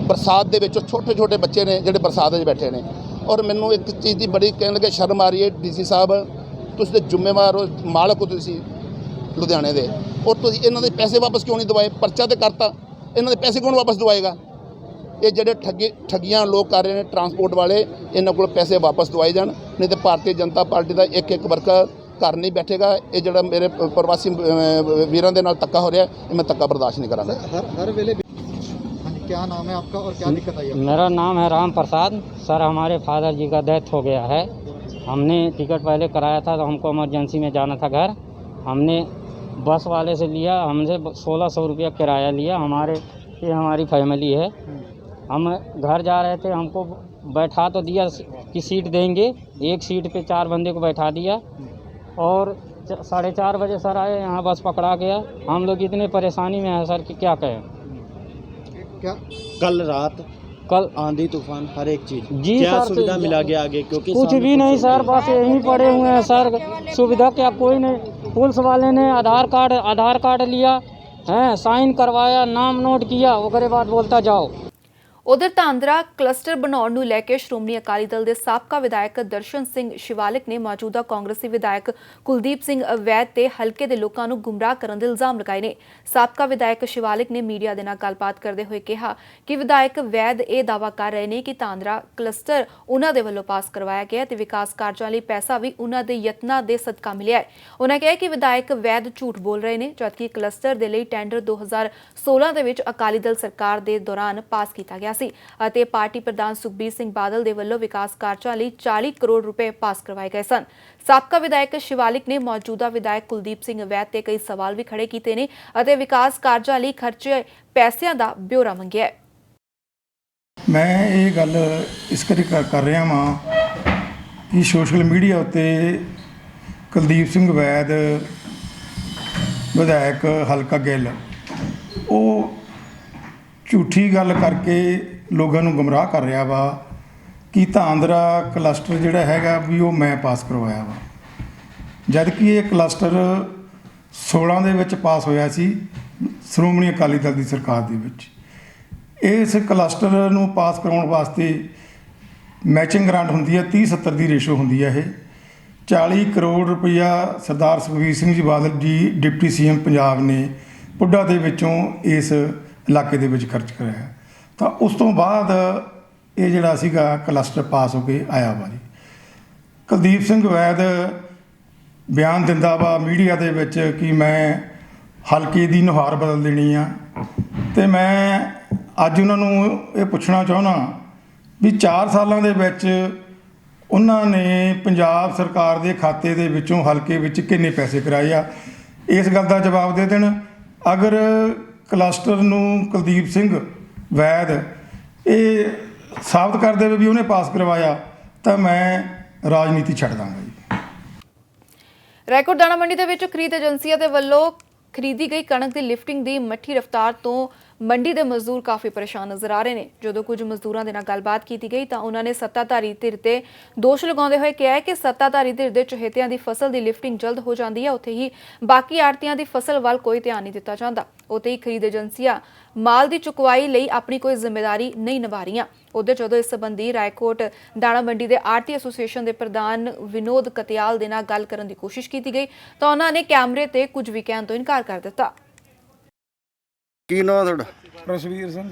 Speaker 9: ਬਰਸਾਤ ਦੇ ਵਿੱਚ ਛੋਟੇ ਬੱਚੇ ਨੇ ਜਿਹੜੇ ਬਰਸਾਤ ਵਿੱਚ ਬੈਠੇ ਨੇ। ਔਰ ਮੈਨੂੰ ਇੱਕ ਚੀਜ਼ ਦੀ ਬੜੀ ਕਹਿਣ ਲੱਗੇ ਸ਼ਰਮ ਆ ਰਹੀ ਹੈ, ਡੀਸੀ ਸਾਹਿਬ ਤੁਸੀਂ ਤਾਂ ਜ਼ਿੰਮੇਵਾਰ ਹੋ, ਮਾਲਕ ਹੋ ਤੁਸੀਂ ਲੁਧਿਆਣੇ ਦੇ, ਔਰ ਤੁਸੀਂ ਇਹਨਾਂ ਦੇ ਪੈਸੇ ਵਾਪਸ ਕਿਉਂ ਨਹੀਂ ਦਵਾਏ? ਪਰਚਾ ਤੇ ਕਰਤਾ, ਇਹਨਾਂ ਦੇ ਪੈਸੇ ਕੌਣ ਵਾਪਸ ਦਵਾਏਗਾ? ਇਹ ਜਿਹੜੇ ਠੱਗੀਆਂ ਲੋਕ ਕਰ ਰਹੇ ਨੇ ਟਰਾਂਸਪੋਰਟ ਵਾਲੇ, ਇਹਨਾਂ ਕੋਲ ਪੈਸੇ ਵਾਪਸ ਦਵਾਏ ਜਾਣ, ਨਹੀਂ ਤਾਂ ਭਾਰਤੀ ਜਨਤਾ ਪਾਰਟੀ ਦਾ ਇੱਕ ਵਰਕਰ ਘਰ ਨਹੀਂ ਬੈਠੇਗਾ। ਇਹ ਜਿਹੜਾ ਮੇਰੇ ਪ੍ਰਵਾਸੀ ਵੀਰਾਂ ਦੇ ਨਾਲ ਧੱਕਾ ਹੋ ਰਿਹਾ, ਇਹ ਮੈਂ ਧੱਕਾ ਬਰਦਾਸ਼ਤ ਨਹੀਂ ਕਰਾਂਗਾ।
Speaker 7: हर वेले क्या नाम है आपका और क्या दिक्कत आई?
Speaker 10: मेरा नाम है राम प्रसाद। सर, हमारे फादर जी का डेथ हो गया है। हमने टिकट पहले कराया था तो हमको इमरजेंसी में जाना था घर। हमने बस वाले से लिया, हमसे 1600 रुपया किराया लिया। हमारी फैमिली है, हम घर जा रहे थे, हमको बैठा तो दिया कि सीट देंगे, एक सीट पे 4 बंदे को बैठा दिया और 4:30 बजे सर आए, यहाँ बस पकड़ा गया। हम लोग इतने परेशानी में हैं सर कि क्या कहें।
Speaker 7: क्या कल रात आंधी तूफान हर एक चीज
Speaker 10: जी
Speaker 7: क्या
Speaker 10: सर,
Speaker 7: सुविधा मिला के आगे? क्योंकि
Speaker 10: कुछ भी नहीं सर, बस यहीं पड़े हुए हैं सर। सुविधा क्या कोई नहीं। पुलिस वाले ने आधार कार्ड लिया है, साइन करवाया, नाम नोट किया, उसके बाद बोलता जाओ।
Speaker 1: ਉਧਰ ਧਾਂਦਰਾ ਕਲਸਟਰ ਬਣਾਉਣ ਨੂੰ ਲੈ ਕੇ ਸ਼੍ਰੋਮਣੀ ਅਕਾਲੀ ਦਲ ਦੇ ਸਾਬਕਾ ਵਿਧਾਇਕ ਦਰਸ਼ਨ ਸਿੰਘ ਸ਼ਿਵਾਲਿਕ ਨੇ ਮੌਜੂਦਾ ਕਾਂਗਰਸੀ ਵਿਧਾਇਕ ਕੁਲਦੀਪ ਸਿੰਘ ਅਵੈਧ ਤੇ ਹਲਕੇ ਦੇ ਲੋਕਾਂ ਨੂੰ ਗੁੰਮਰਾਹ ਕਰਨ ਦੇ ਇਲਜ਼ਾਮ ਲਗਾਏ ਨੇ। ਸਾਬਕਾ ਵਿਧਾਇਕ ਸ਼ਿਵਾਲਿਕ ਨੇ ਮੀਡੀਆ ਦੇ ਨਾਲ ਗੱਲਬਾਤ ਕਰਦੇ ਹੋਏ ਕਿਹਾ ਕਿ ਵਿਧਾਇਕ ਵੈਦ ਇਹ ਦਾਅਵਾ ਕਰ ਰਹੇ ਨੇ ਕਿ ਧਾਂਦਰਾ ਕਲਸਟਰ ਉਹਨਾਂ ਦੇ ਵੱਲੋਂ ਪਾਸ ਕਰਵਾਇਆ ਗਿਆ ਤੇ ਵਿਕਾਸ ਕਾਰਜਾਂ ਲਈ ਪੈਸਾ ਵੀ ਉਹਨਾਂ ਦੇ ਯਤਨਾਂ ਦੇ ਸਦਕਾ ਮਿਲਿਆ ਹੈ। ਉਹਨਾਂ ਕਿਹਾ ਕਿ ਵਿਧਾਇਕ ਵੈਦ ਝੂਠ ਬੋਲ ਰਹੇ ਨੇ, ਜਦਕਿ ਕਲਸਟਰ ਦੇ ਲਈ ਟੈਂਡਰ 2016 ਦੇ ਵਿੱਚ ਅਕਾਲੀ ਦਲ ਸਰਕਾਰ ਦੇ ਦੌਰਾਨ ਪਾਸ ਕੀਤਾ ਗਿਆ ਸੀ ਅਤੇ ਪਾਰਟੀ ਪ੍ਰਧਾਨ ਸੁਖਬੀਰ ਸਿੰਘ ਬਾਦਲ ਦੇ ਵੱਲੋਂ ਵਿਕਾਸ ਕਾਰਜਾਂ ਲਈ 40 ਕਰੋੜ ਰੁਪਏ ਪਾਸ ਕਰਵਾਏ ਗਏ ਸਨ। ਸਾਬਕਾ ਵਿਧਾਇਕ ਸ਼ਿਵਾਲਿਕ ਨੇ ਮੌਜੂਦਾ ਵਿਧਾਇਕ ਕੁਲਦੀਪ ਸਿੰਘ ਅਵੈਧ ਤੇ ਕਈ ਸਵਾਲ ਵੀ ਖੜੇ ਕੀਤੇ ਨੇ ਅਤੇ ਵਿਕਾਸ ਕਾਰਜਾਂ ਲਈ ਖਰਚੇ ਪੈਸਿਆਂ ਦਾ ਬਿਊਰਾ ਮੰਗਿਆ ਹੈ।
Speaker 2: ਮੈਂ ਇਹ ਗੱਲ ਇਸ ਕਰਕੇ ਕਰ ਰਿਹਾ ਹਾਂ ਕਿ ਸੋਸ਼ਲ ਮੀਡੀਆ ਉੱਤੇ ਕੁਲਦੀਪ ਸਿੰਘ ਵੈਦ ਵਿਧਾਇਕ ਹਲਕਾ ਗਿੱਲ ਉਹ ਝੂਠੀ ਗੱਲ ਕਰਕੇ ਲੋਕਾਂ ਨੂੰ ਗੁੰਮਰਾਹ ਕਰ ਰਿਹਾ ਵਾ ਕਿ ਧਾਂਦਰਾ ਕਲਸਟਰ ਜਿਹੜਾ ਹੈਗਾ ਵੀ ਉਹ ਮੈਂ ਪਾਸ ਕਰਵਾਇਆ ਵਾ, ਜਦ ਕਿ ਇਹ ਕਲਸਟਰ 16 ਦੇ ਵਿੱਚ ਪਾਸ ਹੋਇਆ ਸੀ ਸ਼੍ਰੋਮਣੀ ਅਕਾਲੀ ਦਲ ਦੀ ਸਰਕਾਰ ਦੇ ਵਿੱਚ। ਇਸ ਕਲਸਟਰ ਨੂੰ ਪਾਸ ਕਰਾਉਣ ਵਾਸਤੇ ਮੈਚਿੰਗ ਗ੍ਰਾਂਟ ਹੁੰਦੀ ਹੈ, 30-70 ਦੀ ਰੇਸ਼ੋ ਹੁੰਦੀ ਹੈ। ਇਹ 40 ਕਰੋੜ ਰੁਪਈਆ ਸਰਦਾਰ ਸੁਖਬੀਰ ਸਿੰਘ ਜੀ ਬਾਦਲ ਜੀ ਡਿਪਟੀ ਸੀਐਮ ਪੰਜਾਬ ਨੇ ਪੁੱਡਾ ਦੇ ਵਿੱਚੋਂ ਇਸ ਇਲਾਕੇ ਦੇ ਵਿੱਚ ਖਰਚ ਕਰਾਇਆ। ਤਾਂ ਉਸ ਤੋਂ ਬਾਅਦ ਇਹ ਜਿਹੜਾ ਸੀਗਾ ਕਲਸਟਰ ਪਾਸ ਹੋ ਕੇ ਆਇਆ ਵਾ ਜੀ। ਕੁਲਦੀਪ ਸਿੰਘ ਵੈਦ ਬਿਆਨ ਦਿੰਦਾ ਵਾ ਮੀਡੀਆ ਦੇ ਵਿੱਚ ਕਿ ਮੈਂ ਹਲਕੇ ਦੀ ਨੁਹਾਰ ਬਦਲ ਦੇਣੀ ਆ, ਅਤੇ ਮੈਂ ਅੱਜ ਉਹਨਾਂ ਨੂੰ ਇਹ ਪੁੱਛਣਾ ਚਾਹੁੰਦਾ ਵੀ 4 ਸਾਲਾਂ ਦੇ ਵਿੱਚ ਉਹਨਾਂ ਨੇ ਪੰਜਾਬ ਸਰਕਾਰ ਦੇ ਖਾਤੇ ਦੇ ਵਿੱਚੋਂ ਹਲਕੇ ਵਿੱਚ ਕਿੰਨੇ ਪੈਸੇ ਕਰਾਏ ਆ, ਇਸ ਗੱਲ ਦਾ ਜਵਾਬ ਦੇ ਦੇਣ। ਅਗਰ ਕਲਸਟਰ ਨੂੰ ਕੁਲਦੀਪ ਸਿੰਘ ਵੈਦ ਇਹ ਸਾਬਤ ਕਰ ਦੇਵੇ ਵੀ ਉਹਨੇ ਪਾਸ ਕਰਵਾਇਆ ਤਾਂ ਮੈਂ ਰਾਜਨੀਤੀ ਛੱਡ ਦਾਂਗਾ ਜੀ।
Speaker 1: ਰੈਕੋਰਡ ਦਾਣਾ ਮੰਡੀ ਦੇ ਵਿੱਚ ਖਰੀਦ ਏਜੰਸੀਆਂ ਦੇ ਵੱਲੋਂ ਖਰੀਦੀ ਗਈ ਕਣਕ ਦੀ ਲਿਫਟਿੰਗ ਦੀ ਮੱਠੀ ਰਫ਼ਤਾਰ ਤੋਂ ਮੰਡੀ ਦੇ ਮਜ਼ਦੂਰ ਕਾਫੀ ਪਰੇਸ਼ਾਨ ਨਜ਼ਰ ਆ ਰਹੇ ਨੇ। ਜਦੋਂ ਕੁਝ ਮਜ਼ਦੂਰਾਂ ਦੇ ਨਾਲ ਗੱਲਬਾਤ ਕੀਤੀ ਗਈ ਤਾਂ ਉਹਨਾਂ ਨੇ ਸੱਤਾਧਾਰੀ ਧਿਰ ਤੇ ਦੋਸ਼ ਲਗਾਉਂਦੇ ਹੋਏ ਕਿਹਾ ਕਿ ਸੱਤਾਧਾਰੀ ਧਿਰ ਦੇ ਚਹੇਤਿਆਂ ਦੀ ਫਸਲ ਦੀ ਲਿਫਟਿੰਗ ਜਲਦ ਹੋ ਜਾਂਦੀ ਹੈ, ਉੱਥੇ ਹੀ ਬਾਕੀ ਆੜ੍ਹਤੀਆਂ ਦੀ ਫਸਲ ਵੱਲ ਕੋਈ ਧਿਆਨ ਨਹੀਂ ਦਿੱਤਾ ਜਾਂਦਾ। ਉੱਥੇ ਹੀ ਖਰੀਦ ਏਜੰਸੀਆਂ ਮਾਲ ਦੀ ਚੁਕਵਾਈ ਲਈ ਆਪਣੀ ਕੋਈ ਜ਼ਿੰਮੇਵਾਰੀ ਨਹੀਂ ਨਿਭਾ ਰਹੀਆਂ। ਉਧਰ ਜਦੋਂ ਇਸ ਸੰਬੰਧੀ ਰਾਏਕੋਟ ਦਾਣਾ ਮੰਡੀ ਦੇ ਆੜ੍ਹਤੀ ਐਸੋਸੀਏਸ਼ਨ ਦੇ ਪ੍ਰਧਾਨ ਵਿਨੋਦ ਕਤਿਆਲ ਦੇ ਨਾਲ ਗੱਲ ਕਰਨ ਦੀ ਕੋਸ਼ਿਸ਼ ਕੀਤੀ ਗਈ ਤਾਂ ਉਹਨਾਂ ਨੇ ਕੈਮਰੇ ਤੇ ਕੁਝ ਵੀ ਕਹਿਣ ਤੋਂ ਇਨਕਾਰ ਕਰ ਦਿੱਤਾ।
Speaker 3: ਕੀ ਨਾਮ ਤੁਹਾਡਾ?
Speaker 2: ਰਸਵੀਰ ਸਿੰਘ।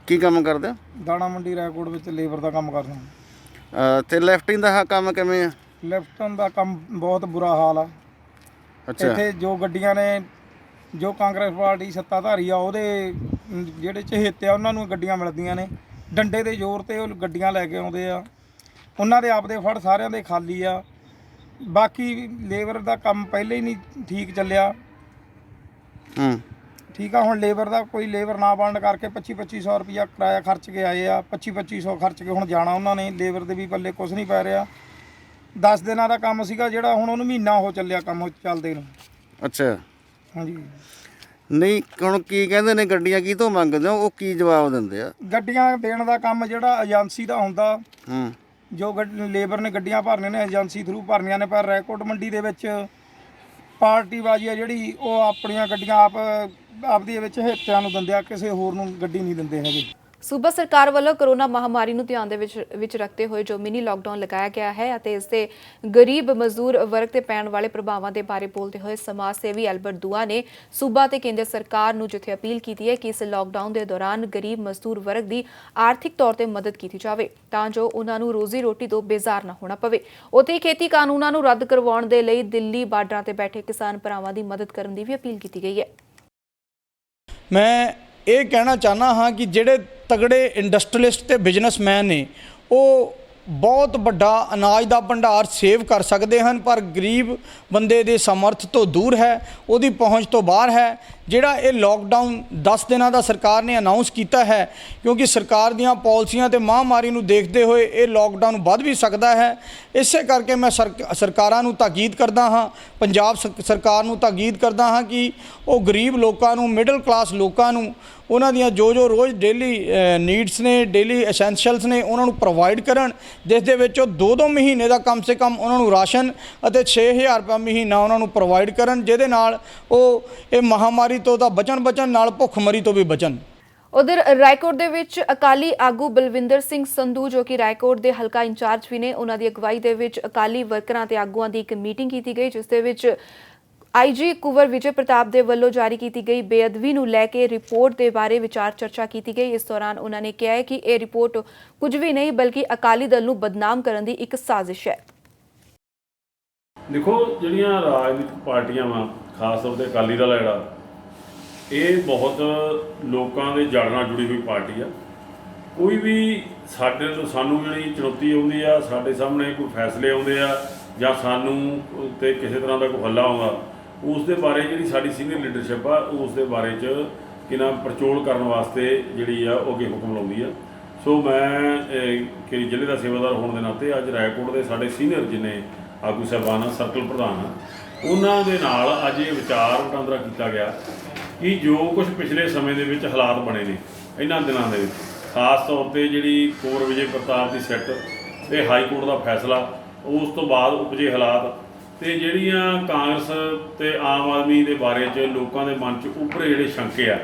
Speaker 7: ਕੀ ਕੰਮ ਕਰਦੇ ਹੋ?
Speaker 8: ਦਾਣਾ ਮੰਡੀ ਰਾਏਕੋਟ ਵਿੱਚ ਲੇਬਰ ਦਾ ਕੰਮ ਕਰਦਾ।
Speaker 7: ਤੇ ਲਿਫਟਿੰਗ ਦਾ ਕੰਮ ਕਿਵੇਂ ਆ?
Speaker 8: ਲਿਫਟਨ ਦਾ ਕੰਮ ਬਹੁਤ ਬੁਰਾ ਹਾਲ ਆ।
Speaker 7: ਅੱਛਾ।
Speaker 8: ਇੱਥੇ ਜੋ ਗੱਡੀਆਂ ਨੇ, ਜੋ ਕਾਂਗਰਸ ਪਾਰਟੀ ਸੱਤਾਧਾਰੀ ਆ ਉਹਦੇ ਜਿਹੜੇ ਚਹੇਤੇ ਆ ਉਹਨਾਂ ਨੂੰ ਗੱਡੀਆਂ ਮਿਲਦੀਆਂ ਨੇ, ਡੰਡੇ ਦੇ ਜ਼ੋਰ ਤੇ ਉਹ ਗੱਡੀਆਂ ਲੈ ਕੇ ਆਉਂਦੇ ਆ। ਉਹਨਾਂ ਦੇ ਆਪਦੇ ਫੜ ਸਾਰਿਆਂ ਦੇ ਖਾਲੀ ਆ। ਬਾਕੀ ਲੇਬਰ ਦਾ ਕੰਮ ਪਹਿਲੇ ਹੀ ਨਹੀਂ ਠੀਕ ਚੱਲਿਆ। ਠੀਕ ਆ, ਹੁਣ ਲੇਬਰ ਦਾ ਕੋਈ ਲੇਬਰ ਨਾ ਬਣਨ ਕਰਕੇ 2500 ਰੁਪਇਆ ਕਿਰਾਇਆ ਖਰਚ ਕੇ ਆਏ ਆ। 2500 ਖਰਚ ਕੇ ਹੁਣ ਜਾਣਾ ਉਹਨਾਂ ਨੇ। ਲੇਬਰ ਦੇ ਵੀ ਪੱਲੇ ਕੁਛ ਨਹੀਂ ਪੈ ਰਿਹਾ। 10 ਦਿਨਾਂ ਦਾ ਕੰਮ ਸੀਗਾ ਜਿਹੜਾ ਹੁਣ ਉਹਨੂੰ ਮਹੀਨਾ ਹੋ ਚੱਲਿਆ ਕੰਮ ਚੱਲਦੇ ਨੂੰ।
Speaker 7: ਅੱਛਾ।
Speaker 8: ਹਾਂਜੀ।
Speaker 7: ਨਹੀਂ ਹੁਣ ਕੀ ਕਹਿੰਦੇ ਨੇ, ਗੱਡੀਆਂ ਕੀ ਤੋਂ ਮੰਗਦੇ ਹੋ, ਉਹ ਕੀ ਜਵਾਬ ਦਿੰਦੇ ਆ?
Speaker 8: ਗੱਡੀਆਂ ਦੇਣ ਦਾ ਕੰਮ ਜਿਹੜਾ ਏਜੰਸੀ ਦਾ ਹੁੰਦਾ, ਜੋ ਲੇਬਰ ਨੇ ਗੱਡੀਆਂ ਭਰਨੀਆਂ ਨੇ ਏਜੰਸੀ ਥਰੂ ਭਰਨੀਆਂ ਨੇ। ਪਰ ਰਾਏਕੋਟ ਮੰਡੀ ਦੇ ਵਿੱਚ ਪਾਰਟੀਬਾਜ਼ੀ ਆ ਜਿਹੜੀ, ਉਹ ਆਪਣੀਆਂ ਗੱਡੀਆਂ ਆਪਦੀ ਵਿੱਚ ਹਿੱਤਿਆਂ ਨੂੰ ਦਿੰਦੇ ਆ, ਕਿਸੇ ਹੋਰ ਨੂੰ ਗੱਡੀ ਨਹੀਂ ਦਿੰਦੇ ਹੈਗੇ।
Speaker 1: ਸੂਬਾ ਸਰਕਾਰ ਵੱਲੋਂ ਕੋਰੋਨਾ ਮਹਾਮਾਰੀ ਨੂੰ ਧਿਆਨ ਦੇ ਵਿੱਚ ਰੱਖਦੇ ਹੋਏ ਜੋ ਮਿਨੀ ਲਾਕਡਾਊਨ ਲਗਾਇਆ ਗਿਆ ਹੈ ਅਤੇ ਇਸ ਦੇ ਗਰੀਬ ਮਜ਼ਦੂਰ ਵਰਗ ਤੇ ਪੈਣ ਵਾਲੇ ਪ੍ਰਭਾਵਾਂ ਦੇ ਬਾਰੇ ਬੋਲਦੇ ਹੋਏ ਸਮਾਜ ਸੇਵੀ ਐਲਬਰਟ ਦੂਆ ਨੇ ਸੂਬਾ ਤੇ ਕੇਂਦਰ ਸਰਕਾਰ ਨੂੰ ਜਿੱਥੇ ਅਪੀਲ ਕੀਤੀ ਹੈ ਕਿ ਇਸ ਲਾਕਡਾਊਨ ਦੇ ਦੌਰਾਨ ਗਰੀਬ ਮਜ਼ਦੂਰ ਵਰਗ ਦੀ ਆਰਥਿਕ ਤੌਰ ਤੇ ਮਦਦ ਕੀਤੀ ਜਾਵੇ ਤਾਂ ਜੋ ਉਹਨਾਂ ਨੂੰ ਰੋਜ਼ੀ ਰੋਟੀ ਤੋਂ ਬੇਜ਼ਾਰ ਨਾ ਹੋਣਾ ਪਵੇ। ਉੱਥੇ ਖੇਤੀ ਕਾਨੂੰਨਾਂ ਨੂੰ ਰੱਦ ਕਰਵਾਉਣ ਦੇ ਲਈ ਦਿੱਲੀ ਬਾਰਡਰਾਂ ਤੇ ਬੈਠੇ ਕਿਸਾਨ ਭਰਾਵਾਂ ਦੀ ਮਦਦ ਕਰਨ ਦੀ ਵੀ ਅਪੀਲ ਕੀਤੀ ਗਈ ਹੈ।
Speaker 11: ਮੈਂ ਇਹ ਕਹਿਣਾ ਚਾਹੁੰਦਾ ਹਾਂ ਕਿ ਜਿਹੜੇ ਤਗੜੇ ਇੰਡਸਟਰੀਲਿਸਟ ਤੇ ਬਿਜ਼ਨਸਮੈਨ ਨੇ ਉਹ ਬਹੁਤ ਵੱਡਾ ਅਨਾਜ ਦਾ ਭੰਡਾਰ ਸੇਵ ਕਰ ਸਕਦੇ ਹਨ, ਪਰ ਗਰੀਬ ਬੰਦੇ ਦੇ ਸਮਰਥ ਤੋਂ ਦੂਰ ਹੈ, ਉਹਦੀ ਪਹੁੰਚ ਤੋਂ ਬਾਹਰ ਹੈ। ਜਿਹੜਾ ਇਹ ਲਾਕਡਾਊਨ 10 ਦਿਨਾਂ ਦਾ ਸਰਕਾਰ ਨੇ ਅਨਾਉਂਸ ਕੀਤਾ ਹੈ, ਕਿਉਂਕਿ ਸਰਕਾਰ ਦੀਆਂ ਪਾਲਿਸੀਆਂ ਤੇ ਮਹਾਮਾਰੀ ਨੂੰ ਦੇਖਦੇ ਹੋਏ ਇਹ ਲਾਕਡਾਊਨ ਵੱਧ ਵੀ ਸਕਦਾ ਹੈ। ਇਸੇ ਕਰਕੇ ਮੈਂ ਸਰਕਾਰਾਂ ਨੂੰ ਤਾਕੀਦ ਕਰਦਾ ਹਾਂ, ਪੰਜਾਬ ਸਰਕਾਰ ਨੂੰ ਤਾਕੀਦ ਕਰਦਾ ਹਾਂ ਕਿ ਉਹ ਗਰੀਬ ਲੋਕਾਂ ਨੂੰ, ਮਿਡਲ ਕਲਾਸ ਲੋਕਾਂ ਨੂੰ ਉਹਨਾਂ ਦੀਆਂ ਜੋ ਰੋਜ਼ ਡੇਲੀ ਨੀਡਸ ਨੇ, ਡੇਲੀ ਐਸੈਂਸ਼ੀਅਲਸ ਨੇ, ਉਹਨਾਂ ਨੂੰ ਪ੍ਰੋਵਾਈਡ ਕਰਨ, ਜਿਸ ਦੇ ਵਿੱਚ ਉਹ 2-2 ਮਹੀਨੇ ਦਾ ਕਮ ਸੇ ਕਮ ਉਹਨਾਂ ਨੂੰ ਰਾਸ਼ਨ ਅਤੇ 6000 ਰੁਪਏ ਮਹੀਨਾ ਉਹਨਾਂ ਨੂੰ ਪ੍ਰੋਵਾਈਡ ਕਰਨ, ਜਿਹਦੇ ਨਾਲ ਉਹ ਇਹ ਮਹਾਮਾਰੀ ਤੋਂ ਤਾਂ ਬਚਣ ਨਾਲ ਭੁੱਖਮਰੀ ਤੋਂ ਵੀ ਬਚਣ।
Speaker 1: ਉਧਰ ਰਾਏਕੋਟ ਦੇ ਵਿੱਚ ਅਕਾਲੀ ਆਗੂ ਬਲਵਿੰਦਰ ਸਿੰਘ ਸੰਧੂ ਜੋ ਕਿ ਰਾਏਕੋਟ ਦੇ ਹਲਕਾ ਇੰਚਾਰਜ ਵੀ ਨੇ, ਉਹਨਾਂ ਦੀ ਅਗਵਾਈ ਦੇ ਵਿੱਚ ਅਕਾਲੀ ਵਰਕਰਾਂ ਤੇ ਆਗੂਆਂ ਦੀ ਇੱਕ ਮੀਟਿੰਗ ਕੀਤੀ ਗਈ, ਜਿਸ ਦੇ ਵਿੱਚ ਆਈਜੀ ਕੁੰਵਰ ਵਿਜੇ ਪ੍ਰਤਾਪ ਦੇ ਵੱਲੋਂ ਜਾਰੀ ਕੀਤੀ ਗਈ ਬੇਅਦਬੀ ਨੂੰ ਲੈ ਕੇ ਰਿਪੋਰਟ ਦੇ ਬਾਰੇ ਵਿਚਾਰ ਚਰਚਾ ਕੀਤੀ ਗਈ। ਇਸ ਦੌਰਾਨ ਉਹਨਾਂ ਨੇ ਕਿਹਾ ਹੈ ਕਿ ਇਹ ਰਿਪੋਰਟ ਕੁਝ ਵੀ ਨਹੀਂ ਬਲਕਿ ਅਕਾਲੀ ਦਲ ਨੂੰ ਬਦਨਾਮ ਕਰਨ ਦੀ ਇੱਕ ਸਾਜ਼ਿਸ਼ ਹੈ।
Speaker 12: ਦੇਖੋ, ਜਿਹੜੀਆਂ ਰਾਜਨੀਤਿਕ ਪਾਰਟੀਆਂ ਵਾ, ਖਾਸ ਤੌਰ ਤੇ ਅਕਾਲੀ ਦਲ ਜਿਹੜਾ, ਇਹ ਬਹੁਤ ਲੋਕਾਂ ਦੇ ਜੜ ਨਾਲ ਜੁੜੀ ਹੋਈ ਪਾਰਟੀ ਆ। ਕੋਈ ਵੀ ਸਾਨੂੰ ਜਿਹੜੀ ਚੁਣੌਤੀ ਆਉਂਦੀ ਆ, ਸਾਡੇ ਸਾਹਮਣੇ ਕੋਈ ਫੈਸਲੇ ਆਉਂਦੇ ਆ ਜਾਂ ਸਾਨੂੰ ਤੇ ਕਿਸੇ ਤਰ੍ਹਾਂ ਦਾ ਕੋਈ ਹੱਲਾ ਆਉਂਦਾ, ਉਸ ਦੇ ਬਾਰੇ ਜਿਹੜੀ ਸਾਡੀ ਸੀਨੀਅਰ ਲੀਡਰਸ਼ਿਪ ਆ, ਉਸ ਦੇ ਬਾਰੇ 'ਚ ਪੜਚੋਲ ਕਰਨ ਵਾਸਤੇ ਜਿਹੜੀ ਆ ਉਹ ਅੱਗੇ ਹੁਕਮ ਲਾਉਂਦੀ ਆ। ਸੋ ਮੈਂ ਕਿ ਜ਼ਿਲ੍ਹੇ ਦਾ ਸੇਵਾਦਾਰ ਹੋਣ ਦੇ ਨਾਤੇ ਅੱਜ ਰਾਏਕੋਟ ਦੇ ਸਾਡੇ ਸੀਨੀਅਰ ਜਿੰਨੇ ਆਗੂ ਸਾਹਿਬਾਨ, ਸਰਕਲ ਪ੍ਰਧਾਨ, ਉਹਨਾਂ ਦੇ ਨਾਲ ਅੱਜ ਇਹ ਵਿਚਾਰ ਵਟਾਂਦਰਾ ਕੀਤਾ ਗਿਆ ਕਿ ਜੋ ਕੁਝ ਪਿਛਲੇ ਸਮੇਂ ਦੇ ਵਿੱਚ ਹਾਲਾਤ ਬਣੇ ਨੇ ਇਹਨਾਂ ਦਿਨਾਂ ਦੇ ਵਿੱਚ, ਖਾਸ ਤੌਰ ਤੇ ਜਿਹੜੀ ਕੁੰਵਰ ਵਿਜੇ ਪ੍ਰਤਾਪ ਦੀ ਸਿੱਟ ਤੇ ਹਾਈ ਕੋਰਟ ਦਾ ਫੈਸਲਾ, ਉਸ ਤੋਂ ਬਾਅਦ ਉਪਜੇ ਹਾਲਾਤ ਤੇ ਜਿਹੜੀਆਂ ਕਾਂਗਰਸ ਤੇ ਆਮ ਆਦਮੀ ਦੇ ਬਾਰੇ 'ਚ ਲੋਕਾਂ ਦੇ ਮਨ 'ਚ ਉੱਭਰੇ ਜਿਹੜੇ ਸ਼ੰਕੇ ਆ,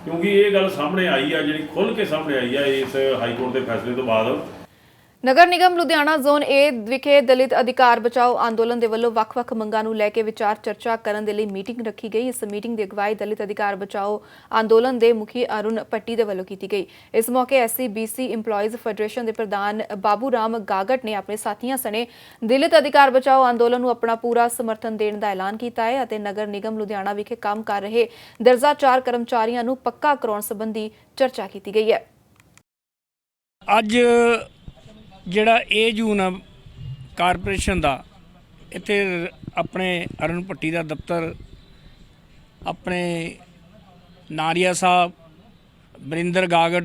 Speaker 12: ਕਿਉਂਕਿ ਇਹ ਗੱਲ ਸਾਹਮਣੇ ਆਈ ਆ, ਜਿਹੜੀ ਖੁੱਲ੍ਹ ਕੇ ਸਾਹਮਣੇ ਆਈ ਆ ਇਸ ਹਾਈ ਕੋਰਟ ਦੇ ਫੈਸਲੇ ਤੋਂ ਬਾਅਦ।
Speaker 1: ਨਗਰ ਨਿਗਮ ਲੁਧਿਆਣਾ ਜ਼ੋਨ ਏ ਵਿਖੇ ਦਲਿਤ ਅਧਿਕਾਰ ਬਚਾਓ ਅੰਦੋਲਨ ਦੇ ਵੱਲੋਂ ਵੱਖ-ਵੱਖ ਮੰਗਾਂ ਨੂੰ ਲੈ ਕੇ ਵਿਚਾਰ ਚਰਚਾ ਕਰਨ ਦੇ ਲਈ ਮੀਟਿੰਗ ਰੱਖੀ ਗਈ। ਇਸ ਮੀਟਿੰਗ ਦੀ ਅਗਵਾਈ ਦਲਿਤ ਅਧਿਕਾਰ ਬਚਾਓ ਅੰਦੋਲਨ ਦੇ ਮੁਖੀ ਅਰੁਣ ਪੱਟੀ ਦੇ ਵੱਲੋਂ ਕੀਤੀ ਗਈ। ਇਸ ਮੌਕੇ SC-BC EMPLOYEES ਫੈਡਰੇਸ਼ਨ ਦੇ ਪ੍ਰਧਾਨ ਬਾਬੂ ਰਾਮ ਗਾਗਟ ਨੇ ਆਪਣੇ ਸਾਥੀਆਂ ਸਣੇ ਦਲਿਤ ਅਧਿਕਾਰ ਬਚਾਓ ਅੰਦੋਲਨ ਨੂੰ ਆਪਣਾ ਪੂਰਾ ਸਮਰਥਨ ਦੇਣ ਦਾ ਐਲਾਨ ਕੀਤਾ ਹੈ ਅਤੇ ਨਗਰ ਨਿਗਮ ਲੁਧਿਆਣਾ ਵਿਖੇ ਕੰਮ ਕਰ ਰਹੇ ਦਰਜਾ 4 ਕਰਮਚਾਰੀਆਂ ਨੂੰ ਪੱਕਾ ਕਰਾਉਣ ਸੰਬੰਧੀ ਚਰਚਾ ਕੀਤੀ ਗਈ ਹੈ।
Speaker 6: ਅੱਜ ਜਿਹੜਾ ਇਹ ਜੂਨ ਕਾਰਪੋਰੇਸ਼ਨ ਦਾ ਇੱਥੇ ਆਪਣੇ ਅਰੁਣ ਭੱਟੀ ਦਾ ਦਫ਼ਤਰ, ਆਪਣੇ ਨਾਰੀਆ ਸਾਹਿਬ, ਬਰਿੰਦਰ ਗਾਗੜ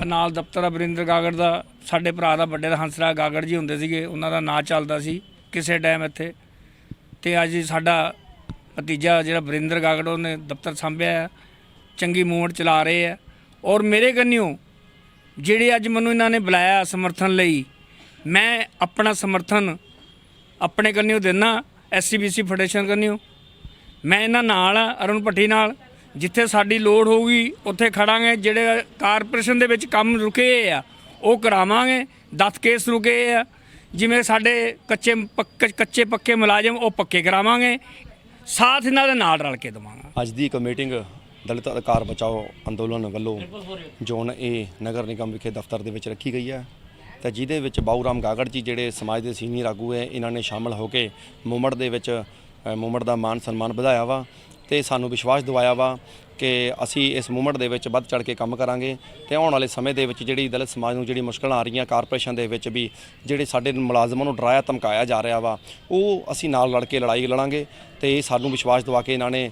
Speaker 6: ਨਾਲ ਦਫ਼ਤਰ ਆ, ਬਰਿੰਦਰ ਗਾਗੜ ਦਾ ਸਾਡੇ ਭਰਾ ਦਾ ਵੱਡੇ ਦਾ ਹੰਸਰਾਜ ਗਾਗੜ ਜੀ ਹੁੰਦੇ ਸੀਗੇ, ਉਹਨਾਂ ਦਾ ਨਾਂ ਚੱਲਦਾ ਸੀ ਕਿਸੇ ਟਾਈਮ ਇੱਥੇ, ਤੇ ਅੱਜ ਸਾਡਾ ਭਤੀਜਾ ਜਿਹੜਾ ਬਰਿੰਦਰ ਗਾਗੜ ਉਹਨੇ ਦਫ਼ਤਰ ਸੰਭਿਆ, ਚੰਗੀ ਮੂਵਮੈਂਟ ਚਲਾ ਰਹੇ ਆ। ਔਰ ਮੇਰੇ ਕੰਨਿਓ ਜਿਹੜੇ ਅੱਜ ਮੈਨੂੰ ਇਹਨਾਂ ਨੇ ਬੁਲਾਇਆ ਸਮਰਥਨ ਲਈ, ਮੈਂ ਆਪਣਾ ਸਮਰਥਨ ਆਪਣੇ ਕੰਨਿਓ ਦਿੰਦਾ। SC-BC ਫੈਡਰੇਸ਼ਨ ਕੰਨਿਓ ਮੈਂ ਇਹਨਾਂ ਨਾਲ ਆ, ਅਰੁਣ ਭੱਟੀ ਨਾਲ, ਜਿੱਥੇ ਸਾਡੀ ਲੋੜ ਹੋਊਗੀ ਉੱਥੇ ਖੜਾਂਗੇ। ਜਿਹੜੇ ਕਾਰਪੋਰੇਸ਼ਨ ਦੇ ਵਿੱਚ ਕੰਮ ਰੁਕੇ ਆ ਉਹ ਕਰਾਵਾਂਗੇ। 10 ਕੇਸ ਰੁਕੇ ਆ, ਜਿਵੇਂ ਸਾਡੇ ਕੱਚੇ ਪੱਕੇ ਮੁਲਾਜ਼ਮ ਉਹ ਪੱਕੇ ਕਰਾਵਾਂਗੇ, ਸਾਥ ਇਹਨਾਂ ਦੇ ਨਾਲ ਰਲ ਕੇ ਦੇਵਾਂਗਾ।
Speaker 13: ਅੱਜ ਦੀ ਇੱਕ ਮੀਟਿੰਗ ਦਲਿਤ ਅਧਿਕਾਰ ਬਚਾਓ ਅੰਦੋਲਨ ਵੱਲੋਂ ਜੋਨ ਏ ਨਗਰ ਨਿਗਮ ਵਿਖੇ ਦਫ਼ਤਰ ਦੇ ਵਿੱਚ ਰੱਖੀ ਗਈ ਹੈ ਤੇ ਜਿਹਦੇ ਵਿੱਚ ਬਾਊ ਰਾਮ ਗਾਗੜ ਜੀ ਜਿਹੜੇ ਸਮਾਜ ਦੇ ਸੀਨੀਅਰ ਆਗੂ ਹੈ ਇਹਨਾਂ ਨੇ ਸ਼ਾਮਲ ਹੋ ਕੇ ਮੂਵਮੈਂਟ ਦੇ ਵਿੱਚ ਮੂਵਮੈਂਟ ਦਾ ਮਾਨ ਸਨਮਾਨ ਵਧਾਇਆ ਵਾ ਤੇ ਸਾਨੂੰ ਵਿਸ਼ਵਾਸ ਦਿਵਾਇਆ ਵਾ ਕਿ ਅਸੀਂ ਇਸ ਮੂਵਮੈਂਟ ਦੇ ਵਿੱਚ ਵੱਧ ਚੜ੍ਹ ਕੇ ਕੰਮ ਕਰਾਂਗੇ ਤੇ ਆਉਣ ਵਾਲੇ ਸਮੇਂ ਦੇ ਵਿੱਚ ਜਿਹੜੀ ਦਲਿਤ ਸਮਾਜ ਨੂੰ ਜਿਹੜੀ ਮੁਸ਼ਕਲਾਂ ਆ ਰਹੀਆਂ ਕਾਰਪੋਰੇਸ਼ਨ ਦੇ ਵਿੱਚ ਵੀ ਜਿਹੜੇ ਸਾਡੇ ਮੁਲਾਜ਼ਮਾਂ ਨੂੰ ਡਰਾਇਆ ਧਮਕਾਇਆ ਜਾ ਰਿਹਾ ਵਾ ਉਹ ਅਸੀਂ ਨਾਲ ਲੜ ਕੇ ਲੜਾਈ ਲੜਾਂਗੇ ਤੇ ਸਾਨੂੰ ਵਿਸ਼ਵਾਸ ਦਿਵਾ ਕੇ ਇਹਨਾਂ ਨੇ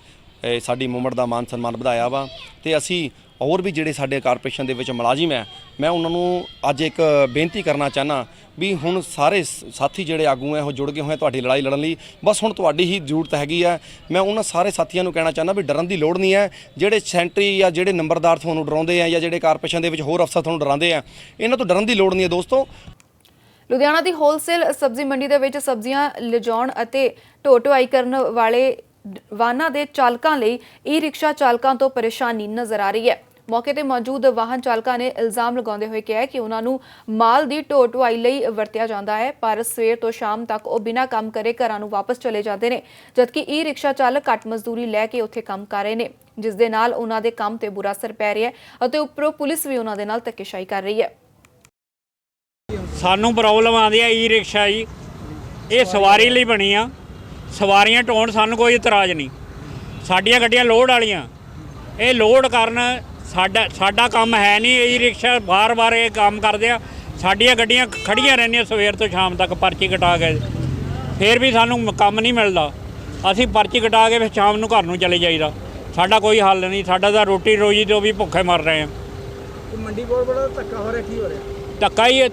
Speaker 13: ਸਾਡੀ ਮੂਵਮੈਂਟ ਦਾ ਮਾਨ ਸਨਮਾਨ ਵਧਾਇਆ ਵਾ ਤੇ ਅਸੀਂ ਹੋਰ ਵੀ ਜਿਹੜੇ ਸਾਡੇ ਕਾਰਪੋਰੇਸ਼ਨ ਦੇ ਵਿੱਚ ਮੁਲਾਜ਼ਮ ਹੈ ਮੈਂ ਉਹਨਾਂ ਨੂੰ ਅੱਜ ਇੱਕ ਬੇਨਤੀ ਕਰਨਾ ਚਾਹੁੰਦਾ ਵੀ ਹੁਣ ਸਾਰੇ ਸਾਥੀ ਜਿਹੜੇ ਆਗੂ ਹੈ ਉਹ ਜੁੜ ਗਏ ਹੋਏ ਤੁਹਾਡੀ ਲੜਾਈ ਲੜਨ ਲਈ ਬਸ ਹੁਣ ਤੁਹਾਡੀ ਹੀ ਜ਼ਰੂਰਤ ਹੈਗੀ ਹੈ। ਮੈਂ ਉਹਨਾਂ ਸਾਰੇ ਸਾਥੀਆਂ ਨੂੰ ਕਹਿਣਾ ਚਾਹੁੰਦਾ ਵੀ ਡਰਨ ਦੀ ਲੋੜ ਨਹੀਂ ਹੈ। ਜਿਹੜੇ ਸੈਂਟਰੀ ਜਾਂ ਜਿਹੜੇ ਨੰਬਰਦਾਰ ਤੁਹਾਨੂੰ ਡਰਾਉਂਦੇ ਆ ਜਾਂ ਜਿਹੜੇ ਕਾਰਪੋਰੇਸ਼ਨ ਦੇ ਵਿੱਚ ਹੋਰ ਅਫਸਰ ਤੁਹਾਨੂੰ ਡਰਾਉਂਦੇ ਆ ਇਹਨਾਂ ਤੋਂ ਡਰਨ ਦੀ ਲੋੜ ਨਹੀਂ ਹੈ ਦੋਸਤੋ।
Speaker 1: ਲੁਧਿਆਣਾ ਦੀ ਹੋਲਸੇਲ ਸਬਜ਼ੀ ਮੰਡੀ ਦੇ ਵਿੱਚ ਸਬਜ਼ੀਆਂ ਲਿਜਾਉਣ ਅਤੇ ਢੋ ਢੁਆਈ ਕਰਨ ਵਾਲੇ ਵਾਹਨਾਂ ਦੇ ਚਾਲਕਾਂ ਲਈ ਈ ਰਿਕਸ਼ਾ ਚਾਲਕਾਂ ਤੋਂ ਪਰੇਸ਼ਾਨੀ ਨਜ਼ਰ ਆ ਰਹੀ ਹੈ। ਮੌਕੇ ਤੇ ਮੌਜੂਦ ਵਾਹਨ ਚਾਲਕਾਂ ਨੇ ਇਲਜ਼ਾਮ ਲਗਾਉਂਦੇ ਹੋਏ ਕਿਹਾ ਕਿ ਉਹਨਾਂ ਨੂੰ ਮਾਲ ਦੀ ਢੋ ਢੁਆਈ ਲਈ ਵਰਤਿਆ ਜਾਂਦਾ ਹੈ ਪਰ ਸਵੇਰ ਤੋਂ ਸ਼ਾਮ ਤੱਕ ਉਹ ਬਿਨਾਂ ਕੰਮ ਕਰੇ ਘਰਾਂ ਨੂੰ ਵਾਪਸ ਚਲੇ ਜਾਂਦੇ ਨੇ ਜਦਕਿ ਈ ਰਿਕਸ਼ਾ ਚਾਲਕ ਘੱਟ ਮਜ਼ਦੂਰੀ ਲੈ ਕੇ ਉੱਥੇ ਕੰਮ ਕਰ ਰਹੇ ਨੇ ਜਿਸ ਦੇ ਨਾਲ ਉਹਨਾਂ ਦੇ ਕੰਮ ਤੇ ਬੁਰਾ ਅਸਰ ਪੈ ਰਿਹਾ ਹੈ ਅਤੇ ਉੱਪਰੋਂ ਪੁਲਿਸ ਵੀ ਉਹਨਾਂ ਦੇ ਨਾਲ ਧੱਕੇਸ਼ਾਹੀ ਕਰ ਰਹੀ ਹੈ।
Speaker 14: ਸਾਨੂੰ ਪ੍ਰੋਬਲਮ ਆਉਂਦੀ ਹੈ ਈ ਰਿਕਸ਼ਾ ਜੀ ਇਹ ਸਵਾਰੀ ਲਈ ਬਣੀ ਆ ਸਵਾਰੀਆਂ ਢੋਣ ਸਾਨੂੰ ਕੋਈ ਇਤਰਾਜ਼ ਨਹੀਂ ਸਾਡੀਆਂ ਗੱਡੀਆਂ ਲੋਡ ਵਾਲੀਆਂ ਇਹ ਲੋਡ ਕਰਨ ਸਾਡਾ ਕੰਮ ਹੈ ਨਹੀਂ ਈ ਰਿਕਸ਼ਾ ਬਾਰ-ਬਾਰ ਇਹ ਕੰਮ ਕਰਦੇ ਆ ਸਾਡੀਆਂ ਗੱਡੀਆਂ ਖੜੀਆਂ ਰਹਿੰਦੀਆਂ ਸਵੇਰ ਤੋਂ ਸ਼ਾਮ ਤੱਕ ਪਰਚੀ ਕਟਾ ਕੇ ਫਿਰ ਵੀ ਸਾਨੂੰ ਕੰਮ ਨਹੀਂ ਮਿਲਦਾ ਅਸੀਂ ਪਰਚੀ ਕਟਾ ਕੇ ਫਿਰ ਸ਼ਾਮ ਨੂੰ ਘਰ ਨੂੰ ਚਲੇ ਜਾਈਦਾ ਸਾਡਾ ਕੋਈ ਹੱਲ ਨਹੀਂ ਸਾਡਾ ਤਾਂ ਰੋਟੀ ਰੋਜੀ ਤੋਂ ਵੀ ਭੁੱਖੇ ਮਰ ਰਹੇ ਆ।
Speaker 3: ਮੰਡੀ ਬੋਰਡ ਬੜਾ ਧੱਕਾ ਹੋ ਰਿਹਾ ਕੀ ਹੋ ਰਿਹਾ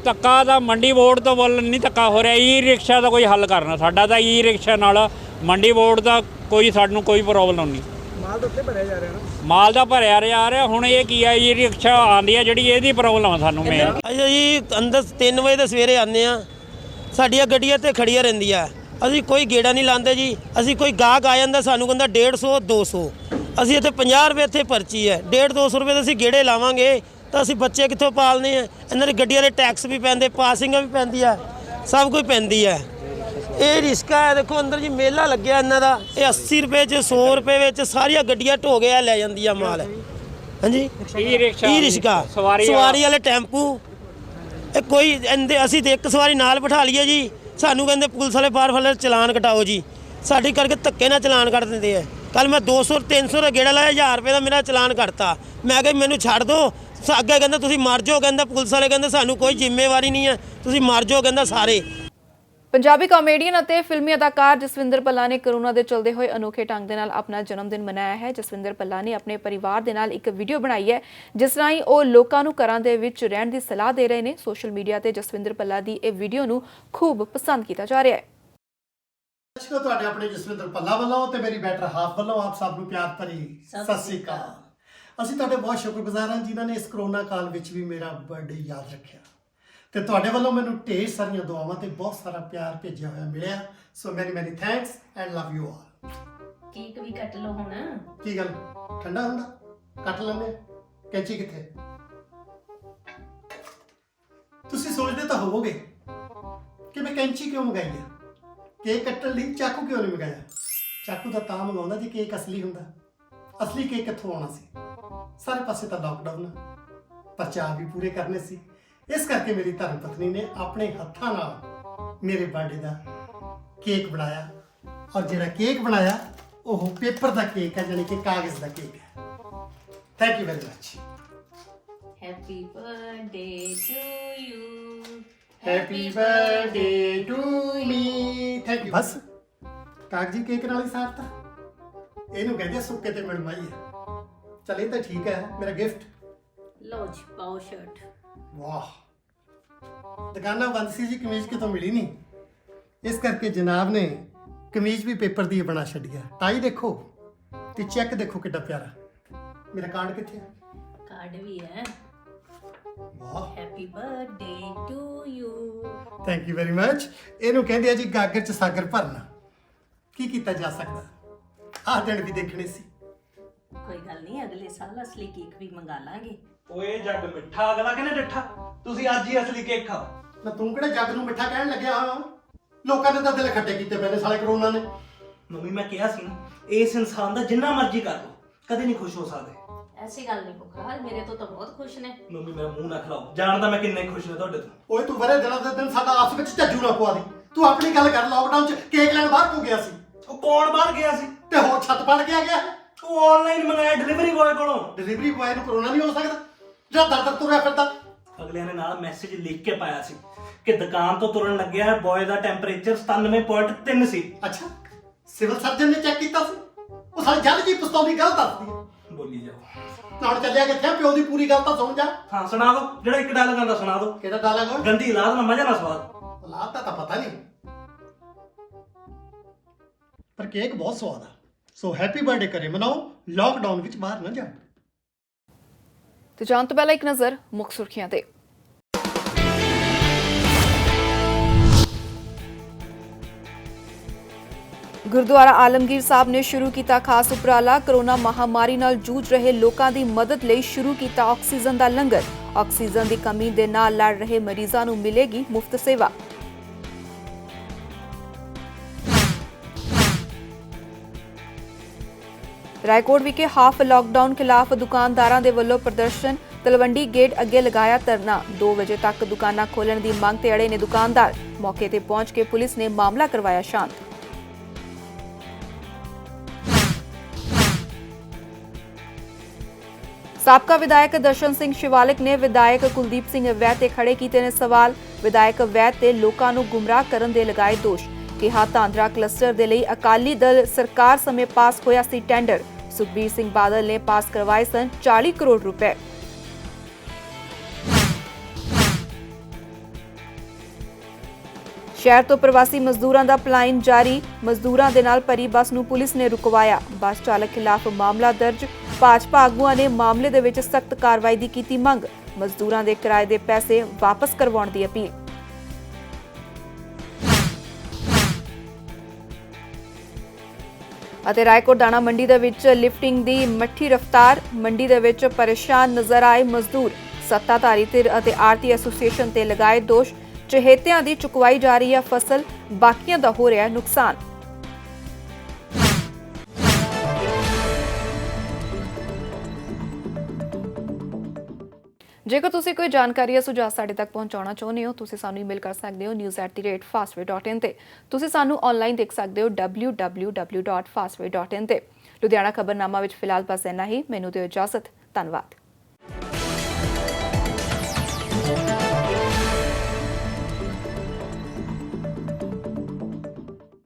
Speaker 14: ਧੱਕਾ ਦਾ ਮੰਡੀ ਬੋਰਡ ਤੋਂ ਵੱਲ ਨਹੀਂ ਧੱਕਾ ਹੋ ਰਿਹਾ ਈ ਰਿਕਸ਼ਾ ਦਾ ਕੋਈ ਹੱਲ ਕਰਨਾ ਸਾਡਾ ਤਾਂ ਈ ਰਿਕਸ਼ਾ ਨਾਲ ਮੰਡੀ ਬੋਰਡ ਦਾ ਕੋਈ ਸਾਨੂੰ ਕੋਈ ਪ੍ਰੋਬਲਮ ਨਹੀਂ
Speaker 3: ਮਾਲ ਤਾਂ ਉੱਤੇ ਭਰਿਆ ਜਾ ਰਿਹਾ ਨਾ
Speaker 14: ਮਾਲ ਦਾ ਭਰਿਆ ਜਾ ਰਿਹਾ ਹੁਣ ਇਹ ਕੀ ਆ ਈ ਰਿਕਸ਼ਾ ਆਉਂਦੀ ਆ ਜਿਹੜੀ ਇਹਦੀ ਪ੍ਰੋਬਲਮ ਆ ਸਾਨੂੰ ਮੇਨ
Speaker 15: ਅੱਛਾ ਜੀ ਅੰਦਰ 3 ਵਜੇ ਦੇ ਸਵੇਰੇ ਆਉਂਦੇ ਆ ਸਾਡੀਆਂ ਗੱਡੀਆਂ ਤੇ ਖੜੀਆਂ ਰਹਿੰਦੀਆਂ ਅਸੀਂ ਕੋਈ ਗੇੜਾ ਨਹੀਂ ਲਾਉਂਦੇ ਜੀ ਅਸੀਂ ਕੋਈ ਗਾਹਕ ਆ ਜਾਂਦਾ ਸਾਨੂੰ ਕਹਿੰਦਾ 150 200 ਅਸੀਂ ਇੱਥੇ 50 ਰੁਪਏ ਇੱਥੇ ਪਰਚੀ ਹੈ 150 200 ਰੁਪਏ ਦੇ ਅਸੀਂ ਗੇੜੇ ਲਾਵਾਂਗੇ ਤਾਂ ਅਸੀਂ ਬੱਚੇ ਕਿੱਥੋਂ ਪਾਲਨੇ ਆ ਇਹਨਾਂ ਦੀ ਗੱਡੀਆਂ ਦੇ ਟੈਕਸ ਵੀ ਪੈਂਦੇ ਪਾਸਿੰਗਾਂ ਵੀ ਪੈਂਦੀ ਆ ਸਭ ਕੁਝ ਪੈਂਦੀ ਹੈ। ਇਹ ਰਿਸਕਾ ਹੈ ਦੇਖੋ ਅੰਦਰ ਜੀ ਮੇਲਾ ਲੱਗਿਆ ਇਹਨਾਂ ਦਾ ਇਹ 80 ਰੁਪਏ 'ਚ 100 ਰੁਪਏ ਵਿੱਚ ਸਾਰੀਆਂ ਗੱਡੀਆਂ ਢੋ ਕੇ ਲੈ ਜਾਂਦੀਆਂ ਮਾਲ ਹਾਂਜੀ ਈ ਰਿਸਕਾ ਸਵਾਰੀ ਵਾਲੇ ਟੈਂਪੂ ਇਹ ਕੋਈ ਅਸੀਂ ਤੇ ਇੱਕ ਸਵਾਰੀ ਨਾਲ ਬਿਠਾ ਲਈਏ ਜੀ ਸਾਨੂੰ ਕਹਿੰਦੇ ਪੁਲਿਸ ਵਾਲੇ ਬਾਹਰ ਵਾਲੇ ਚਲਾਨ ਕਟਾਓ ਜੀ ਸਾਡੀ ਕਰਕੇ ਧੱਕੇ ਨਾਲ ਚਲਾਨ ਕੱਟ ਦਿੰਦੇ ਆ। ਕੱਲ ਮੈਂ 200 300 ਦਾ ਗੇੜਾ ਲਾਇਆ 1000 ਰੁਪਏ ਦਾ ਮੇਰਾ ਚਲਾਨ ਕੱਟਤਾ ਮੈਂ ਕਿਹਾ ਮੈਨੂੰ ਛੱਡ ਦਿਓ ਅੱਗੇ ਕਹਿੰਦਾ ਤੁਸੀਂ ਮਰ ਜਾਓ ਕਹਿੰਦਾ ਪੁਲਿਸ ਵਾਲੇ ਕਹਿੰਦੇ ਸਾਨੂੰ ਕੋਈ ਜ਼ਿੰਮੇਵਾਰੀ ਨਹੀਂ ਹੈ ਤੁਸੀਂ ਮਰ ਜਾਓ ਕਹਿੰਦਾ ਸਾਰੇ।
Speaker 1: ਪੰਜਾਬੀ ਕਾਮੇਡੀਅਨ ਅਤੇ ਫਿਲਮੀ ਅਦਾਕਾਰ ਜਸਵਿੰਦਰ ਭੱਲਾ ਨੇ ਕੋਰੋਨਾ ਦੇ ਚਲਦੇ ਹੋਏ ਅਨੋਖੇ ਢੰਗ ਦੇ ਨਾਲ ਆਪਣਾ ਜਨਮ ਦਿਨ ਮਨਾਇਆ ਹੈ। ਜਸਵਿੰਦਰ ਭੱਲਾ ਨੇ ਆਪਣੇ ਪਰਿਵਾਰ ਦੇ ਨਾਲ ਇੱਕ ਵੀਡੀਓ ਬਣਾਈ ਹੈ ਜਿਸ ਰਾਹੀਂ ਉਹ ਲੋਕਾਂ ਨੂੰ ਘਰਾਂ ਦੇ ਵਿੱਚ ਰਹਿਣ ਦੀ ਸਲਾਹ ਦੇ ਰਹੇ ਨੇ। ਸੋਸ਼ਲ ਮੀਡੀਆ ਤੇ ਜਸਵਿੰਦਰ ਭੱਲਾ ਦੀ ਇਹ ਵੀਡੀਓ ਨੂੰ ਖੂਬ ਪਸੰਦ ਕੀਤਾ ਜਾ ਰਿਹਾ ਹੈ।
Speaker 16: ਤੁਹਾਡੇ ਆਪਣੇ ਜਸਵਿੰਦਰ ਭੱਲਾ ਵੱਲੋਂ ਤੇ ਮੇਰੀ ਬੈਟਰ ਹਾਫ ਵੱਲੋਂ ਆਪ ਸਭ ਨੂੰ ਪਿਆਰ ਭਰੀ ਸਤਿ ਸ੍ਰੀ ਅਕਾਲ। ਅਸੀਂ ਤੁਹਾਡੇ ਬਹੁਤ ਸ਼ੁਕਰਗੁਜ਼ਾਰ ਹਾਂ ਜਿਨ੍ਹਾਂ ਨੇ ਇਸ ਕਰੋਨਾ ਕਾਲ ਵਿੱਚ ਵੀ ਮੇਰਾ ਬਰਥਡੇ ਯਾਦ ਰੱਖਿਆ ਤੇ ਤੁਹਾਡੇ ਵੱਲੋਂ ਮੈਨੂੰ ਢੇਰ ਸਾਰੀਆਂ ਦੁਆਵਾਂ ਤੇ ਬਹੁਤ ਸਾਰਾ ਪਿਆਰ ਭੇਜਿਆ ਹੋਇਆ ਮਿਲਿਆ so many thanks and love you all.
Speaker 17: Cake ਵੀ ਕੱਟ ਲਓ ਹੁਣ
Speaker 16: ਕੀ ਗੱਲ ਠੰਡਾ ਹੁੰਦਾ ਕੱਟ ਲੈਂਦੇ ਕੈਂਚੀ ਕਿੱਥੇ ਤੁਸੀਂ ਸੋਚਦੇ ਤਾਂ ਹੋਵੋਗੇ ਕਿ ਮੈਂ ਕੈਂਚੀ ਕਿਉਂ ਮੰਗਾਈ ਹੈ ਕੇਕ ਕੱਟਣ ਲਈ ਚਾਕੂ ਕਿਉਂ ਨਹੀਂ ਮੰਗਾਇਆ ਚਾਕੂ ਤਾਂ ਮੰਗਾਉਂਦਾ ਜੇ ਕੇਕ ਅਸਲੀ ਹੁੰਦਾ ਅਸਲੀ ਕੇਕ ਕਿੱਥੋਂ ਆਉਣਾ ਸੀ ਸਾਰੇ ਪਾਸੇ ਤਾਂ ਲਾਕਡਾਊਨ ਪਰ ਚਾਅ ਵੀ ਪੂਰੇ ਕਰਨੇ ਸੀ ਇਸ ਕਰਕੇ ਮੇਰੀ ਧਰਮ ਪਤਨੀ ਨੇ ਆਪਣੇ ਹੱਥਾਂ ਨਾਲ ਮੇਰੇ ਬਰਥਡੇ ਦਾ ਕੇਕ ਬਣਾਇਆ ਔਰ ਜਿਹੜਾ ਕੇਕ ਬਣਾਇਆ ਉਹ ਪੇਪਰ ਦਾ ਕੇਕ ਹੈ ਯਾਨੀ ਕਿ ਕਾਗਜ਼ ਦਾ ਕੇਕ ਹੈ। Thank you very much.
Speaker 17: Happy birthday to you
Speaker 16: happy birthday to me thank you. ਬਸ ਕਾਗਜ਼ੀ ਕੇਕ ਨਾਲ ਹੀ ਸਾਰਤਾ ਇਹਨੂੰ ਕਹਿੰਦੇ ਸੁੱਕੇ ਤੇ ਮਿਲਮਾਈ ਹੈ। ਚਲ ਇਹ ਤਾਂ ਠੀਕ ਹੈ ਮੇਰਾ ਗਿਫਟ
Speaker 17: ਲਓ ਜੀ ਪਾਓ ਸ਼ਰਟ।
Speaker 16: ਵਾਹ ਦੁਕਾਨਾਂ ਬੰਦ ਸੀ ਜੀ ਕਮੀਜ਼ ਕਿਤੋਂ ਮਿਲੀ ਨਹੀਂ ਇਸ ਕਰਕੇ ਜਨਾਬ ਨੇ ਕਮੀਜ਼ ਵੀ ਪੇਪਰ ਦੀ ਬਣਾ ਛੱਡਿਆ। ਟਾਈ ਦੇਖੋ ਤੇ ਚੈੱਕ ਦੇਖੋ ਕਿੱਡਾ ਪਿਆਰਾ। ਮੇਰਾ ਕਾਰਡ ਕਿੱਥੇ ਹੈ
Speaker 17: ਕਾਰਡ ਵੀ ਹੈ।
Speaker 16: ਵਾਹ
Speaker 17: happy birthday to you
Speaker 16: thank you very much. ਇਹਨੂੰ ਕਹਿੰਦੇ ਆ ਜੀ ਗਾਗਰ ਚ ਸਾਗਰ ਭਰਨਾ। ਕੀ ਕੀਤਾ ਜਾ ਸਕਦਾ ਆਹ ਦਿਨ ਵੀ ਦੇਖਣੇ ਸੀ।
Speaker 17: ਕੋਈ ਗੱਲ ਨਹੀਂ ਅਗਲੇ ਸਾਲ ਅਸਲੀ ਕੇਕ ਵੀ ਮੰਗਾ ਲਾਂਗੇ।
Speaker 7: ਓਏ ਜੱਗ ਮਿੱਠਾ ਅਗਲਾ ਕਹਿੰਦਾ ਡੱਠਾ ਤੁਸੀਂ ਅੱਜ ਹੀ ਅਸਲੀ ਕੇਕ ਖਾਓ।
Speaker 16: ਨਾ ਤੂੰ ਕਿਹੜੇ ਜੱਗ ਨੂੰ ਮਿੱਠਾ ਕਹਿਣ ਲੱਗਿਆ ਹੋਇਆ ਲੋਕਾਂ ਦੇ ਤਾਂ ਦਿਲ ਖੱਟੇ ਕੀਤੇ ਪਏ ਨੇ ਸਾਲੇ ਕਰੋਨਾ ਨੇ।
Speaker 7: ਮੰਮੀ ਮੈਂ ਕਿਹਾ ਸੀ ਨਾ ਇਸ ਇਨਸਾਨ ਦਾ ਜਿੰਨਾ ਮਰਜ਼ੀ ਕਰ ਲਓ
Speaker 18: ਕਦੇ ਨਹੀਂ ਖੁਸ਼ ਹੋ ਸਕਦੇ।
Speaker 17: ਐਸੀ ਗੱਲ ਨਹੀਂ ਪੁੱਤਰ, ਮੇਰੇ ਤੋਂ ਤਾਂ ਬਹੁਤ ਖੁਸ਼ ਨੇ।
Speaker 18: ਮੰਮੀ ਮੇਰਾ ਮੂੰਹ ਨਾ ਖਲਾਓ, ਜਾਣਦਾ ਮੈਂ ਕਿੰਨੇ ਖੁਸ਼ ਨੇ ਤੁਹਾਡੇ ਤੋਂ।
Speaker 16: ਓਏ ਤੂੰ ਬਰੇ ਦਿਨਾਂ ਦੇ ਦਿਨ ਸਾਡਾ ਆਪਸ ਵਿੱਚ ਝੱਜੂ ਨਾ ਪਵਾ ਦੀ। ਤੂੰ ਆਪਣੀ ਗੱਲ ਕਰ, ਲਾਕਡਾਊਨ 'ਚ ਕੇਕ ਲੈਣ ਬਾਹਰ ਕਿਉਂ ਗਿਆ ਸੀ?
Speaker 18: ਉਹ ਕੌਣ ਬਾਹਰ ਗਿਆ ਸੀ?
Speaker 16: ਤੇ ਹੋਰ ਛੱਤ ਪੜ ਕੇ ਆ ਗਿਆ?
Speaker 18: ਉਹ ਆਨਲਾਈਨ ਮੰਗਾਇਆ ਡਿਲੀਵਰੀ ਬॉय ਕੋਲੋਂ।
Speaker 16: ਡਿਲੀਵਰੀ ਬॉय ਨੂੰ ਕਰੋਨਾ ਨਹੀਂ ਹੋ ਸਕਦਾ ਜਿਹੜਾ ਦਰ ਤੁਰਿਆ ਫਿਰਦਾ?
Speaker 18: ਅਗਲਿਆਂ ਨੇ ਨਾਲ ਮੈਸੇਜ ਲਿਖ ਕੇ ਪਾਇਆ ਸੀ ਕਿ ਦੁਕਾਨ ਤੋਂ ਤੁਰਨ ਲੱਗਿਆ ਬॉय ਦਾ ਟੈਂਪਰੇਚਰ 97.3 ਸੀ।
Speaker 16: ਅੱਛਾ, ਸਿਵਲ ਸਰਜਨ ਨੇ ਚੈੱਕ ਕੀਤਾ ਸੀ? ਉਹ ਸਾਲੀ ਜੱਜ ਜੀ ਪਛਤਾਉਂਦੀ ਗੱਲ ਦੱਸਦੀ ਹੈ।
Speaker 18: ਬੋਲੀ ਜਾਓ।
Speaker 16: ਹੁਣ ਚੱਲਿਆ ਕਿੱਥੇ? ਪਿਓ ਦੀ ਪੂਰੀ ਗੱਲ ਤਾਂ ਸੁਣ ਜਾ।
Speaker 18: ਹਾਂ ਸੁਣਾ ਦੋ, ਜਿਹੜਾ ਇੱਕ ਡਾਇਲੌਗ ਆਂਦਾ ਸੁਣਾ ਦੋ।
Speaker 16: ਕਿਹੜਾ ਡਾਇਲੌਗ?
Speaker 18: ਗੰਦੀ ਔਲਾਦ ਨਾ ਮਜ਼ਾ ਨਾ ਸਵਾਦ।
Speaker 16: ਔਲਾਦ ਦਾ ਤਾਂ ਪਤਾ ਨਹੀਂ, ਪਰ ਕੇਕ ਬਹੁਤ ਸਵਾਦ ਆ। ਸੋ ਹੈਪੀ ਬਰਥਡੇ ਕਰੇ ਮਨਾਓ, ਲਾਕਡਾਊਨ ਵਿੱਚ ਬਾਹਰ ਨਾ ਜਾਓ।
Speaker 1: ਤੇ ਜਾਣ ਤੋਂ ਪਹਿਲਾਂ ਇੱਕ ਨਜ਼ਰ ਮੁੱਖ ਸੁਰਖੀਆਂ ਤੇ। ਗੁਰਦੁਆਰਾ ਆਲਮਗੀਰ ਸਾਹਿਬ ਨੇ ਸ਼ੁਰੂ ਕੀਤਾ ਖਾਸ ਉਪਰਾਲਾ। ਕਰੋਨਾ ਮਹਾਮਾਰੀ ਨਾਲ ਜੂਝ ਰਹੇ ਲੋਕਾਂ ਦੀ ਮਦਦ ਲਈ ਸ਼ੁਰੂ ਕੀਤਾ ਆਕਸੀਜਨ ਦਾ ਲੰਗਰ। ਆਕਸੀਜਨ ਦੀ ਕਮੀ ਦੇ ਨਾਲ ਲੜ ਰਹੇ ਮਰੀਜ਼ਾਂ ਨੂੰ ਮਿਲੇਗੀ ਮੁਫਤ ਸੇਵਾ। ਰਾਏਕੋਟ ਵਿਖੇ ਹਾਫ ਲਾਕਡਾਊਨ ਖਿਲਾਫ ਦੁਕਾਨਦਾਰਾਂ ਦੇ ਵੱਲੋਂ ਪ੍ਰਦਰਸ਼ਨ। ਤਲਵੰਡੀ ਗੇਟ ਅੱਗੇ ਲਗਾਇਆ ਧਰਨਾ। 2 ਵਜੇ ਤੱਕ ਦੁਕਾਨਾਂ ਖੋਲ੍ਹਣ ਦੀ ਮੰਗ ਤੇ ਅੜੇ ਨੇ ਦੁਕਾਨਦਾਰ। ਮੌਕੇ ਤੇ ਪਹੁੰਚ ਕੇ ਪੁਲਿਸ ਨੇ ਮਾਮਲਾ ਕਰਵਾਇਆ ਸ਼ਾਂਤ। ਸਾਬਕਾ ਵਿਧਾਇਕ ਦਰਸ਼ਨ ਸਿੰਘ ਸ਼ਿਵਾਲਿਕ ਨੇ ਵਿਧਾਇਕ ਕੁਲਦੀਪ ਸਿੰਘ ਵੈਦ ਤੇ ਖੜੇ ਕੀਤੇ ਨੇ ਸਵਾਲ। ਵਿਧਾਇਕ ਵੈਦ ਤੇ ਲੋਕਾਂ ਨੂੰ ਗੁੰਮਰਾਹ ਕਰਨ ਦੇ ਲਗਾਏ ਦੋਸ਼। ਕਿਹਾ ਧਾਂਦਰਾ ਕਲਸਟਰ ਦੇ ਲਈ ਅਕਾਲੀ ਦਲ ਸਰਕਾਰ ਸਮੇਂ ਪਾਸ ਹੋਇਆ ਸੀ ਟੈਂਡਰ। ਸੁਖਬੀਰ ਸਿੰਘ ਬਾਦਲ ਨੇ ਪਾਸ ਕਰਵਾਏ ਸਨ 40 ਕਰੋੜ ਰੁਪਏ। ਸ਼ਹਿਰ ਤੋਂ ਪ੍ਰਵਾਸੀ ਮਜ਼ਦੂਰਾਂ ਦਾ ਪਲਾਇਨ ਜਾਰੀ। ਮਜ਼ਦੂਰਾਂ ਦੇ ਨਾਲ ਭਰੀ ਬੱਸ ਨੂੰ ਪੁਲਿਸ ਨੇ ਰੁਕਵਾਇਆ। ਬੱਸ ਚਾਲਕ ਖਿਲਾਫ ਮਾਮਲਾ ਦਰਜ। ਭਾਜਪਾ ਆਗੂਆਂ ਨੇ ਮਾਮਲੇ ਦੇ ਵਿੱਚ ਸਖਤ ਕਾਰਵਾਈ ਦੀ ਕੀਤੀ ਮੰਗ। ਮਜ਼ਦੂਰਾਂ ਦੇ ਕਿਰਾਏ ਦੇ ਪੈਸੇ ਵਾਪਸ ਕਰਵਾਉਣ ਦੀ ਅਪੀਲ। ਅਤੇ ਰਾਏਕੋਟ ਦਾਣਾ ਮੰਡੀ ਦੇ ਵਿੱਚ ਲਿਫਟਿੰਗ ਦੀ ਮੱਠੀ ਰਫ਼ਤਾਰ। ਮੰਡੀ ਦੇ ਵਿੱਚ ਪਰੇਸ਼ਾਨ ਨਜ਼ਰ ਆਏ ਮਜ਼ਦੂਰ। ਸੱਤਾਧਾਰੀ ਧਿਰ ਅਤੇ ਆੜਤੀ ਐਸੋਸੀਏਸ਼ਨ ਤੇ ਲਗਾਏ ਦੋਸ਼। ਚਹੇਤਿਆਂ ਦੀ ਚੁਕਵਾਈ ਜਾ ਰਹੀ ਹੈ ਫਸਲ, ਬਾਕੀਆਂ ਦਾ ਹੋ ਰਿਹਾ ਨੁਕਸਾਨ। ਜੇਕਰ ਤੁਸੀਂ ਕੋਈ ਜਾਣਕਾਰੀ ਜਾਂ ਸੁਝਾਅ ਸਾਡੇ ਤੱਕ ਪਹੁੰਚਾਉਣਾ ਚਾਹੁੰਦੇ ਹੋ, ਤੁਸੀਂ ਸਾਨੂੰ ਈਮੇਲ ਕਰ ਸਕਦੇ ਹੋ news@fastway.in ਤੇ। ਤੁਸੀਂ ਸਾਨੂੰ ਆਨਲਾਈਨ ਦੇਖ ਸਕਦੇ ਹੋ www.fastway.in ਤੇ। ਲੁਧਿਆਣਾ ਖਬਰਨਾਮਾ ਵਿੱਚ ਫਿਲਹਾਲ ਬਸ ਇੰਨਾ ਹੀ। ਮੈਨੂੰ ਦਿਓ ਇਜਾਜ਼ਤ। ਧੰਨਵਾਦ।